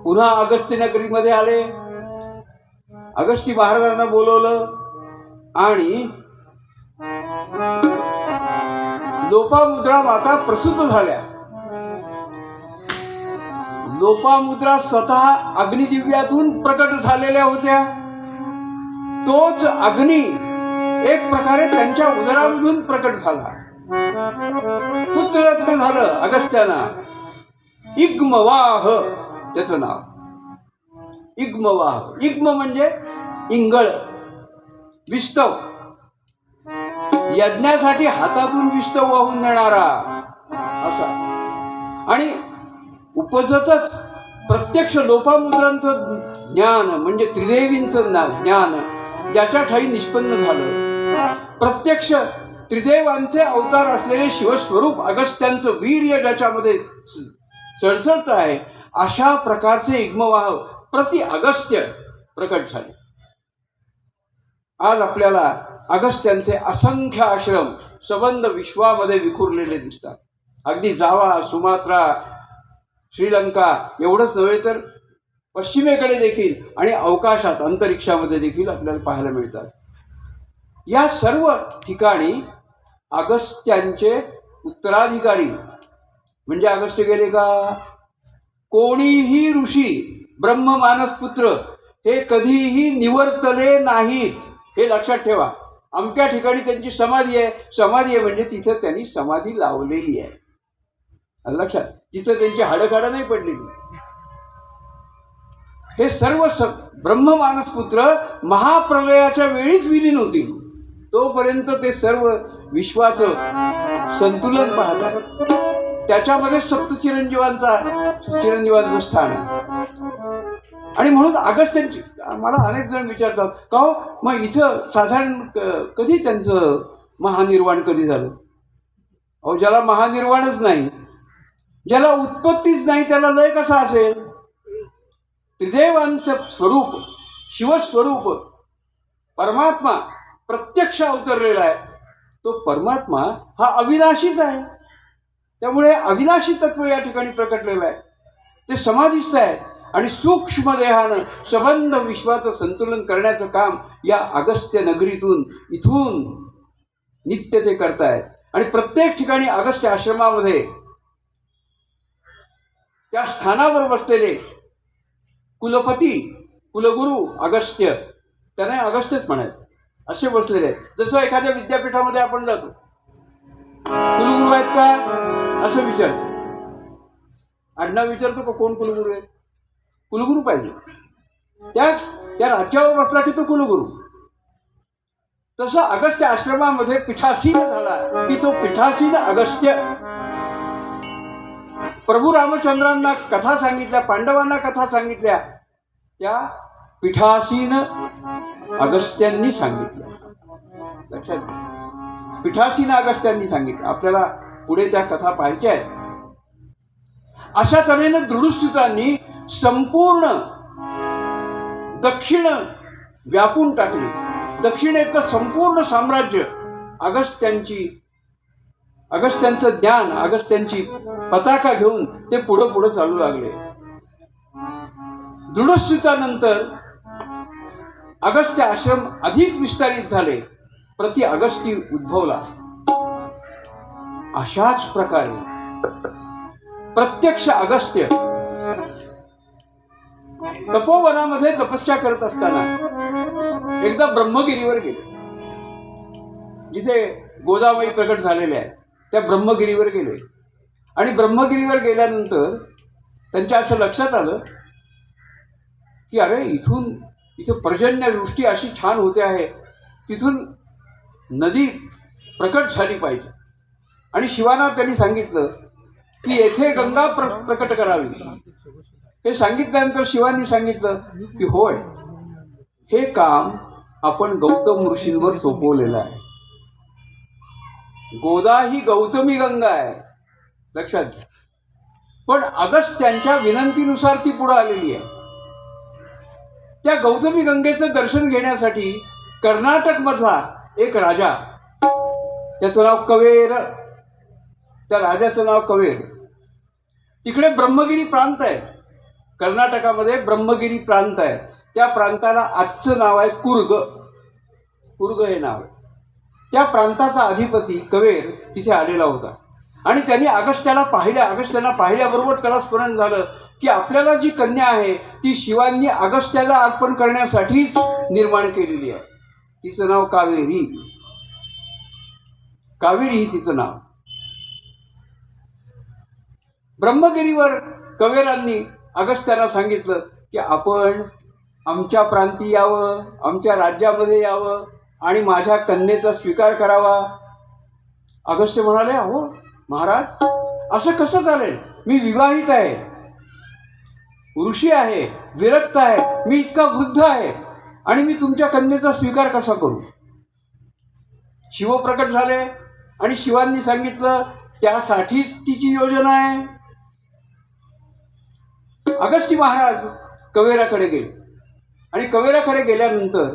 पुन्हा अगस्त्य नगरीमध्ये आले. अगस्ती महाराजांना बोलवलं आणि लोपामुद्रा माता प्रसूत झाल्या. लोपामुद्रा स्वतः अग्निदिव्यातून प्रकट झालेल्या होत्या. तोच अग्नी एक प्रकारे त्यांच्या उदरामधून प्रकट झाला. पुत्ररत्न झालं अगस्त्यांना. इग्मवाह त्याचं नाव. इग्मवाह. इग्म म्हणजे इंगळ, विस्तव. यज्ञासाठी हातातून विस्तव वाहून नेणारा असा. आणि उपजतच प्रत्यक्ष लोपामुद्रांचं ज्ञान म्हणजे त्रिदेवींचं ज्ञान ज्याच्या ठाई निष्पन्न झालं. प्रत्यक्ष त्रिदेवांचे अवतार असलेले शिवस्वरूप अगस्त्यांचं वीर्य ज्याच्यामध्ये सळसळत आहे, अशा प्रकारचे इग्मवाह प्रति अगस्त्य प्रकट झाले. आज आपल्याला अगस्त्यांचे असंख्य आश्रम सबंध विश्वामध्ये विखुरलेले दिसतात. अगदी जावा, सुमात्रा, श्रीलंका एवढंच नव्हे तर पश्चिमेकडे देखील आणि अवकाशात अंतरिक्षामध्ये देखील आपल्याला पाहायला मिळतात. या सर्व ठिकाणी अगस्त्यांचे उत्तराधिकारी म्हणजे अगस्त्य गेले का? कोणीही ऋषी ब्रह्म मानसपुत्र हे कधीही निवर्तले नाहीत. हे लक्षात ठेवा. अमक्या ठिकाणी त्यांची समाधी आहे. समाधी आहे म्हणजे तिथं त्यांनी समाधी लावलेली आहे. लक्षात, तिथं त्यांची हाडकाडं नाही पडलेली. हे सर्व ब्रह्ममानसपुत्र महाप्रलयाच्या वेळीच विलीन होतील. तोपर्यंत ते सर्व विश्वाचं संतुलन पाहतात. त्याच्यामध्ये सप्त चिरंजीवांचं स्थान आहे. आणि म्हणून अगस्त्यांची मला अनेक जण विचारतात का हो मग इथं साधारण कधी त्यांचं महानिर्वाण कधी झालं? अहो, ज्याला महानिर्वाणच नाही, ज्याला उत्पत्तीच नाही, त्याला लय कसा असेल? त्रिदेवांचं स्वरूप, शिवस्वरूप परमात्मा प्रत्यक्ष अवतरलेला आहे. तो परमात्मा हा अविनाशीच आहे. त्यामुळे अविनाशी तत्व या ठिकाणी प्रकटलेलं आहे. ते समाधिस्थ आहे आणि सूक्ष्म देहानं सबंध विश्वाचं संतुलन करण्याचं काम या अगस्त्य नगरीतून इथून नित्य ते करतायत. आणि प्रत्येक ठिकाणी अगस्त्य आश्रमामध्ये त्या स्थानावर बसलेले कुलपती, कुलगुरू अगस्त्य, त्यांना अगस्त्यच म्हणायचं, असे बसलेले आहेत. जसं एखाद्या विद्यापीठामध्ये आपण जातो, कुलगुरू आहेत का असं विचारतो. आडनाव विचारतो का कोण कुलगुरू आहेत? कुलगुरू पाहिजे. त्या राज्यावर बसला की तो कुलगुरू. तसं अगस्त्य आश्रमामध्ये पीठासीन झाला की तो पीठासीन अगस्त्य. प्रभू रामचंद्रांना कथा सांगितल्या, पांडवांना कथा सांगितल्या, त्या पीठासीन अगस्त्यांनी सांगितल्या. लक्षात घ्या, पीठासीन अगस्त्यांनी सांगितलं. आपल्याला पुढे त्या कथा पाहायच्या आहेत. अशा तऱ्हेनं दृढस्थितांनी संपूर्ण दक्षिण व्यापून टाकली. दक्षिणेचं संपूर्ण साम्राज्य अगस्त्यांचं ज्ञान, अगस्त्यांची पताका घेऊन ते पुढं पुढं चालू लागले. दृढस्थितानंतर अगस्त्य आश्रम अधिक विस्तारित झाले. प्रति अगस्ती उद्भवला. अशाच प्रकारे प्रत्यक्ष अगस्त्य तपोवनामध्ये तपस्या करत असताना एकदा ब्रह्मगिरीवर गेले. जिथे गोदाबाई प्रकट झालेल्या आहेत त्या ब्रह्मगिरीवर गेले. आणि ब्रह्मगिरीवर गेल्यानंतर त्यांच्या असं लक्षात आलं की अरे इथून इथं पर्जन्य दृष्टी अशी छान होते आहे. तिथून नदी प्रकट झाली पाहिजे. आणि शिवाना त्यांनी सांगितलं की येथे गंगा प्रकट करावी. हे सांगितल्यानंतर शिवांनी सांगितलं की होय, हे काम आपण गौतम ऋषींवर सोपवलेलं आहे. गोदा ही गौतमी गंगा आहे, लक्षात घ्या. पण अगस्त्यांच्या विनंतीनुसार ती पुढे आलेली आहे. त्या गौतमी गंगेचं दर्शन घेण्यासाठी कर्नाटकमधला एक राजा, त्याचं नाव कवेर, त्या राजाचं नाव कवेर. तिकडे ब्रह्मगिरी प्रांत आहे. कर्नाटकामध्ये ब्रह्मगिरी प्रांत आहे. त्या प्रांताला आजचं नाव आहे कुर्ग. कुर्ग हे नाव आहे. त्या प्रांताचा अधिपती कवेर तिथे आलेला होता. आणि त्यांनी अगस्त्याला पाहिल्याबरोबर त्याला स्मरण झालं की आपल्याला जी कन्या आहे ती शिवांनी अगस्त्याला अर्पण करण्यासाठीच निर्माण केलेली आहे. तिचं नाव कावेरी. कावेरी ही तिचं नाव. ब्रह्मगिरीवर कवेरांनी अगस्त्याला सांगितलं की आपण आमच्या प्रांती यावं, आमच्या राज्यामध्ये यावं आणि माझ्या कन्येचा स्वीकार करावा. अगस्त्य म्हणाले, अहो महाराज, असं कसं चालेल? मी विवाहित आहे, ऋषी आहे, विरक्त आहे, मी इतका वृद्ध आहे आणि मी तुमच्या कन्येचा स्वीकार कसा करू? शिव प्रकट झाले आणि शिवांनी सांगितलं त्यासाठीच तिची योजना आहे. अगस्ती महाराज कवेराकडे गेले आणि कवेराकडे गेल्यानंतर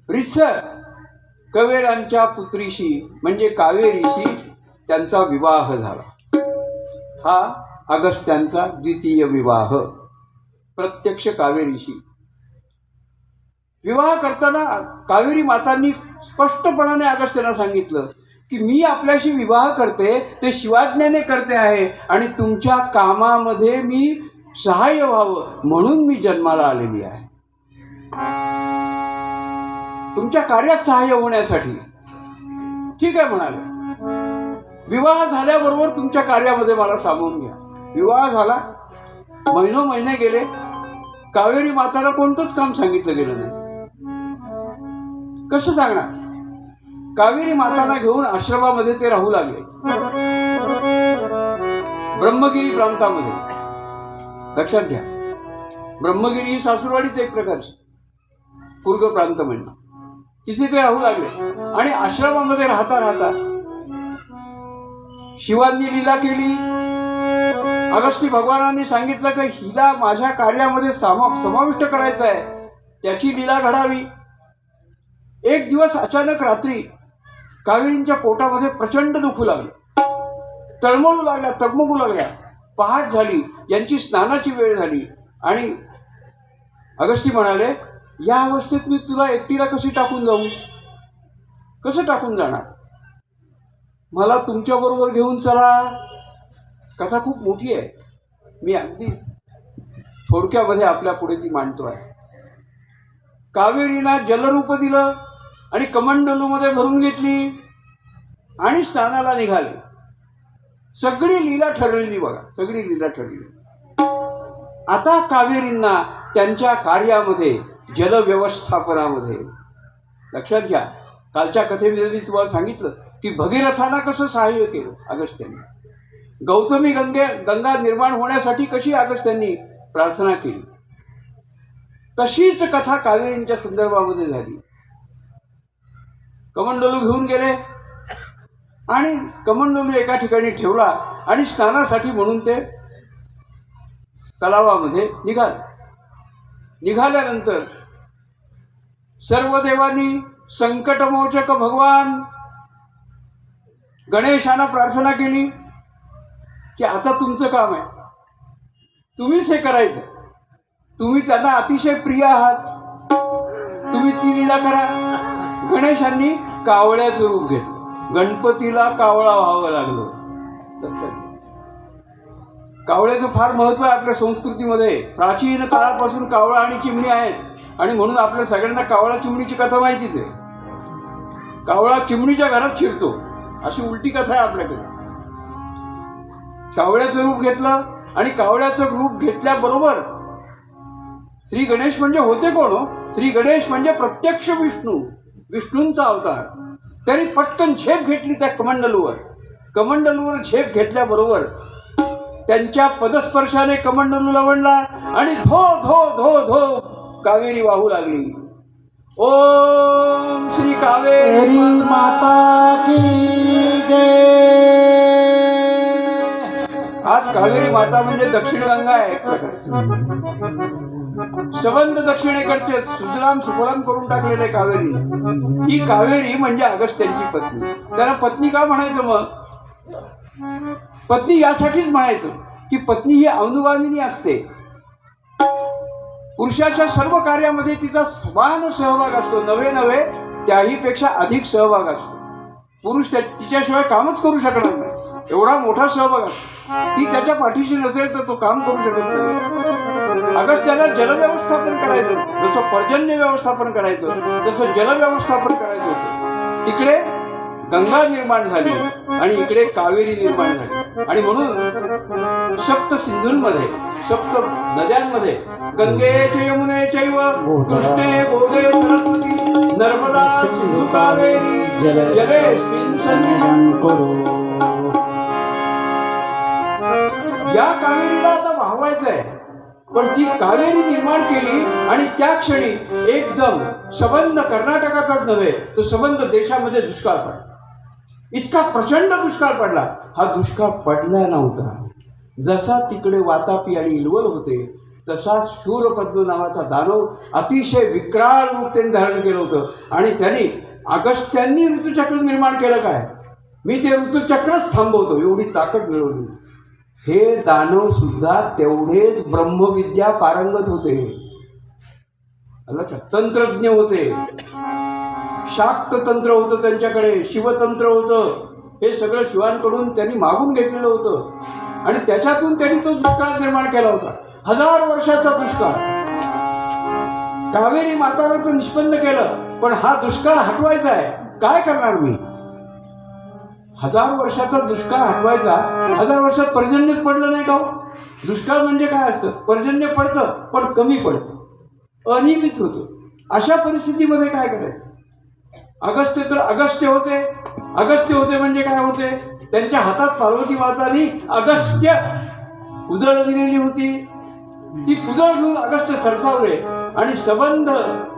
रितसर कवेरांच्या पुत्रीशी म्हणजे कावेरीशी त्यांचा विवाह झाला. हा अगस्त्यांचा द्वितीय विवाह, प्रत्यक्ष कावेरीशी. विवाह करताना कावेरी मातांनी स्पष्टपणाने अगस्त्यांना सांगितलं की मी आपल्याशी विवाह करते ते शिवाज्ञेने करते आहे आणि तुमच्या कामामध्ये मी सहाय्य व्हावं म्हणून मी जन्माला आलेली आहे. तुमच्या कार्यात सहाय्य होण्यासाठी. ठीक आहे म्हणाले. विवाह झाल्याबरोबर तुमच्या कार्यामध्ये मला सामावून घ्या. विवाह झाला, महिने गेले, कावेरी माताला कोणतंच काम सांगितलं गेलं नाही. कसं सांगणार? कावेरी माताला घेऊन आश्रमामध्ये ते राहू लागले, ब्रह्मगिरी प्रांतामध्ये. लक्षात घ्या, ब्रह्मगिरी ही सासूरवाडीच एक प्रकारची, कुर्ग प्रांत म्हणणं. तिथे ते राहू लागले आणि आश्रमामध्ये राहता राहता शिवांनी लीला केली. अगस्ती भगवानांनी सांगितलं की हिला माझ्या कार्यामध्ये समाविष्ट करायचं आहे, त्याची लीला घडावी. एक दिवस अचानक रात्री कावेरींच्या पोटामध्ये प्रचंड दुखू लागलं, तळमळू लागल्या, तगमगू लागल्या. पहाट झाली, यांची स्नानाची वेळ झाली आणि अगस्ती म्हणाले, या अवस्थेत मी तुला एकटीला कशी टाकून जाऊ? कसं टाकून जाणार? मला तुमच्याबरोबर घेऊन चला. कथा खूप मोठी आहे, मी अगदी थोडक्यामध्ये आपल्या पुढे ती मांडतो आहे. कावेरीला जलरूप दिलं आणि कमंडलूमध्ये भरून घेतली आणि स्नानाला निघाले. सगळी लीला ठरलेली बघा, सगळी लीला ठरली. आता कावेरींना त्यांच्या कार्यामध्ये, जलव्यवस्थापनामध्ये, लक्षात घ्या, कालच्या कथेमध्ये मी तुम्हाला सांगितलं की भगीरथांना कसं सहाय्य केलं अगस्त्यांनी. गौतमी गंगा निर्माण होण्यासाठी कशी अगस्त्यांनी प्रार्थना केली, तशीच कथा कावेरींच्या संदर्भामध्ये झाली. कमंडलू घेऊन गेले आणि कमंडलू एका ठिकाणी ठेवला आणि स्नानासाठी म्हणून ते तलावामध्ये निघाल्यानंतर सर्व देवांनी, संकटमोचक भगवान गणेशानं प्रार्थना केली की आता तुमचं काम आहे, तुम्हीच हे करायचं. तुम्ही त्यांना अतिशय प्रिय आहात, तुम्ही ती लीला करा. गणेशांनी कावळ्याचं रूप घेतलं. गणपतीला कावळा व्हावं लागलं. कावळ्याचं फार महत्त्व आहे आपल्या संस्कृतीमध्ये. प्राचीन काळापासून कावळा आणि चिमणी आहेत आणि म्हणून आपल्या सगळ्यांना कावळा चिमणीची कथा माहितीच आहे. कावळा चिमणीच्या घरात शिरतो अशी उलटी कथा आहे आपल्याकडे. कावळ्याचं रूप घेतलं आणि कावळ्याचं रूप घेतल्याबरोबर श्री गणेश म्हणजे होते कोण हो? श्री गणेश म्हणजे प्रत्यक्ष विष्णू, विष्णूंचा अवतार. त्यांनी पटकन झेप घेतली त्या कमंडलूवर झेप घेतल्याबरोबर त्यांच्या पदस्पर्शाने कमंडलू लवणला आणि धो धो धो धो कावेरी वाहू लागली. ओम श्री कावेरी तेरी माता. माता की जय. आज कावेरी माता म्हणजे दक्षिण गंगा आहे एक प्रकारची. सबंध दक्षिणेकडचे सुजलाम सुफलाम करून टाकलेले कावेरी. ही कावेरी म्हणजे अगस्त्यांची पत्नी. त्याला पत्नी का म्हणायचं मग? पत्नी यासाठीच म्हणायचं की पत्नी ही अनुगामिनी असते. पुरुषाच्या सर्व कार्यामध्ये तिचा समान सहभाग असतो. नव्हे त्याहीपेक्षा अधिक सहभाग असतो. पुरुष तिच्याशिवाय कामच करू शकणार नाही, एवढा मोठा सहभाग असतो. ती त्याच्या पाठीशी नसेल तर तो काम करू शकत नाही. अगस्त्याला जलव्यवस्थापन करायचं, जसं पर्जन्य व्यवस्थापन करायचं तसं जलव्यवस्थापन करायचं होतं. तिकडे गंगा निर्माण झाली आणि इकडे कावेरी निर्माण झाली. आणि म्हणून सप्त सिंधूंमध्ये, सप्त नद्यांमध्ये गंगेचे यमुने चैव कृष्णे गोदे सरस्वती नर्मदा सिंधू कावेरी जलेस्मिन् सन्निधिं करो. या कावेरीला आता वाहवायचं आहे. पण ती कावेरी निर्माण केली आणि त्या क्षणी एकदम सबंध कर्नाटकाचाच नव्हे तर सबंध देशामध्ये दुष्काळ पडला. इतका प्रचंड दुष्काळ पडला. हा दुष्काळ पडला नव्हता. जसा तिकडे वातापी आणि इलवल होते तसा शूरपद्म नावाचा दानव अतिशय विक्राळ रूप त्यांनी धारण केलं होतं. आणि त्यांनी अगस्त्यांनी ऋतुचक्र निर्माण केलं काय? मी ते ऋतुचक्रच थांबवतो एवढी ताकद मिळवली. हे दानव सुद्धा तेवढेच ब्रह्मविद्या पारंगत होते. तंत्रज्ञ होते. शाक्त तंत्र होतं त्यांच्याकडे, शिवतंत्र होतं. हे सगळं शिवांकडून त्यांनी मागून घेतलेलं होतं आणि त्याच्यातून त्यांनी तो दुष्काळ निर्माण केला होता. 1000 वर्षाचा दुष्काळ. कावेरी मातानं तो निष्पन्न केलं. पण हा दुष्काळ हटवायचा आहे. काय करणार मी? 1000 वर्षाचा दुष्काळ हटवायचा. 1000 वर्षात पर्जन्यच पडलं नाही का? दुष्काळ म्हणजे काय असतं? पर्जन्य पडतं पण कमी पडतं, अनियमित होतं. अशा परिस्थितीमध्ये काय करायचं? अगस्त्य तर अगस्त्य होते म्हणजे काय होते? त्यांच्या हातात पार्वती मातानी अगस्त्य उदळ दिलेली होती. ती उदळ घेऊन अगस्त्य सरसावले आणि सबंध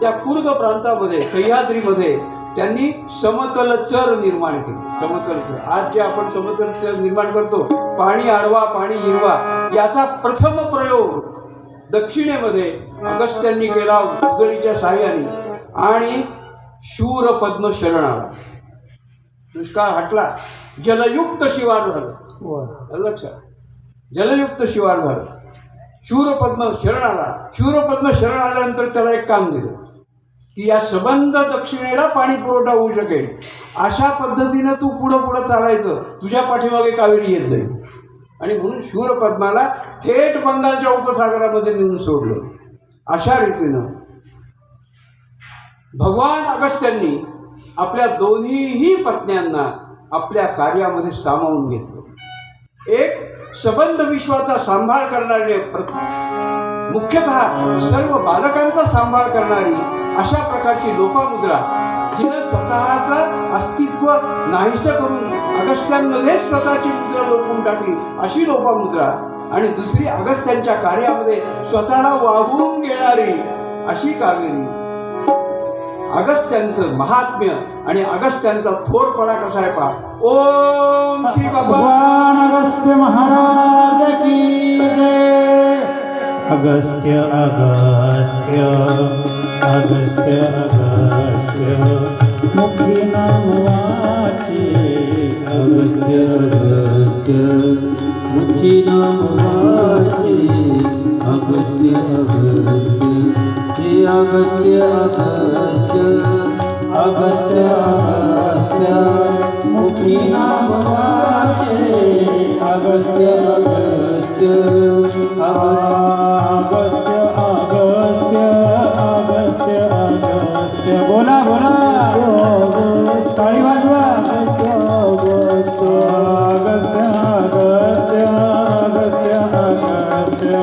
त्या कुर्ग प्रांतामध्ये, सह्याद्रीमध्ये त्यांनी समतल चर निर्माण केले. समतल चर, आज जे आपण समतल चर निर्माण करतो, पाणी आडवा पाणी हिरवा, याचा प्रथम प्रयोग दक्षिणेमध्ये अगस्त्यांनी केला उदळीच्या साह्याने. आणि शूर पद्म शरण आला. दुष्काळ हटला. जलयुक्त शिवार झालं. लक्षात, जलयुक्त शिवार झालं. शूरपद्म शरण आला. शूरपद्म शरण आल्यानंतर त्याला एक काम दिलं की या सबंध दक्षिणेला पाणी पुरवठा होऊ शकेल अशा पद्धतीनं तू पुढं चालायचं. तुझ्या पाठीमागे कावेरी येत जाईल. आणि म्हणून शूरपद्माला थेट बंगालच्या उपसागरामध्ये नेऊन सोडलं. अशा रीतीनं भगवान अगस्त्यांनी आपल्या दोन्हीही पत्न्यांना आपल्या कार्यामध्ये सामावून घेतलं. एक सबंध विश्वाचा सांभाळ करणारे, मुख्यतः सर्व बालकांचा सांभाळ करणारी अशा प्रकारची लोपामुद्रा, जिनं स्वतःचं अस्तित्व नाहीसं करून अगस्त्यांमध्ये स्वतःची मुद्रा लोपून टाकली अशी लोपामुद्रा. आणि दुसरी अगस्त्यांच्या कार्यामध्ये स्वतःला वाहून घेणारी अशी कावेरी. अगस्त्यांचं महात्म्य आणि अगस्त्यांचा थोरपणा कसा आहे पहा. ओम श्री भगवान अगस्त्य महाराज की जय. अगस्त्य अगस्त्य अगस्त्य अगस्त्य मुखी नाम वाची. अगस्त्य अगस्त्य मुखी नाम वाची. अगस्त्य अगस्त्य हे अगस्त्य अगस्त्य अगस्त्य अगस्त्य मुखी नाम वाचे. अगस्त्य अगस्त्य अगस्त्य अगस्त्य अगस्त्य अगस्त्य. बोला टाळी वाजवा. अगस्त्य अगस्त्य अगस्त्य अगस्त्य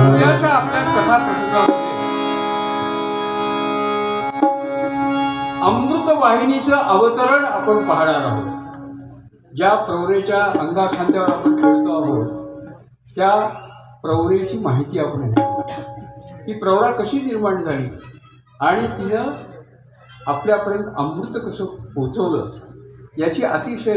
उद्याच्या आपल्या कथा प्रसंगामध्ये अमृत वाहिनीचं अवतरण आपण पाहणार आहोत. ज्या प्रवरेच्या अंगाखांद्यावर आपण खेळतो आहोत त्या प्रवरेची माहिती आपण घेऊ. ही प्रवरा कशी निर्माण झाली आणि तिनं आपल्यापर्यंत अमृत कसं पोचवलं याची अतिशय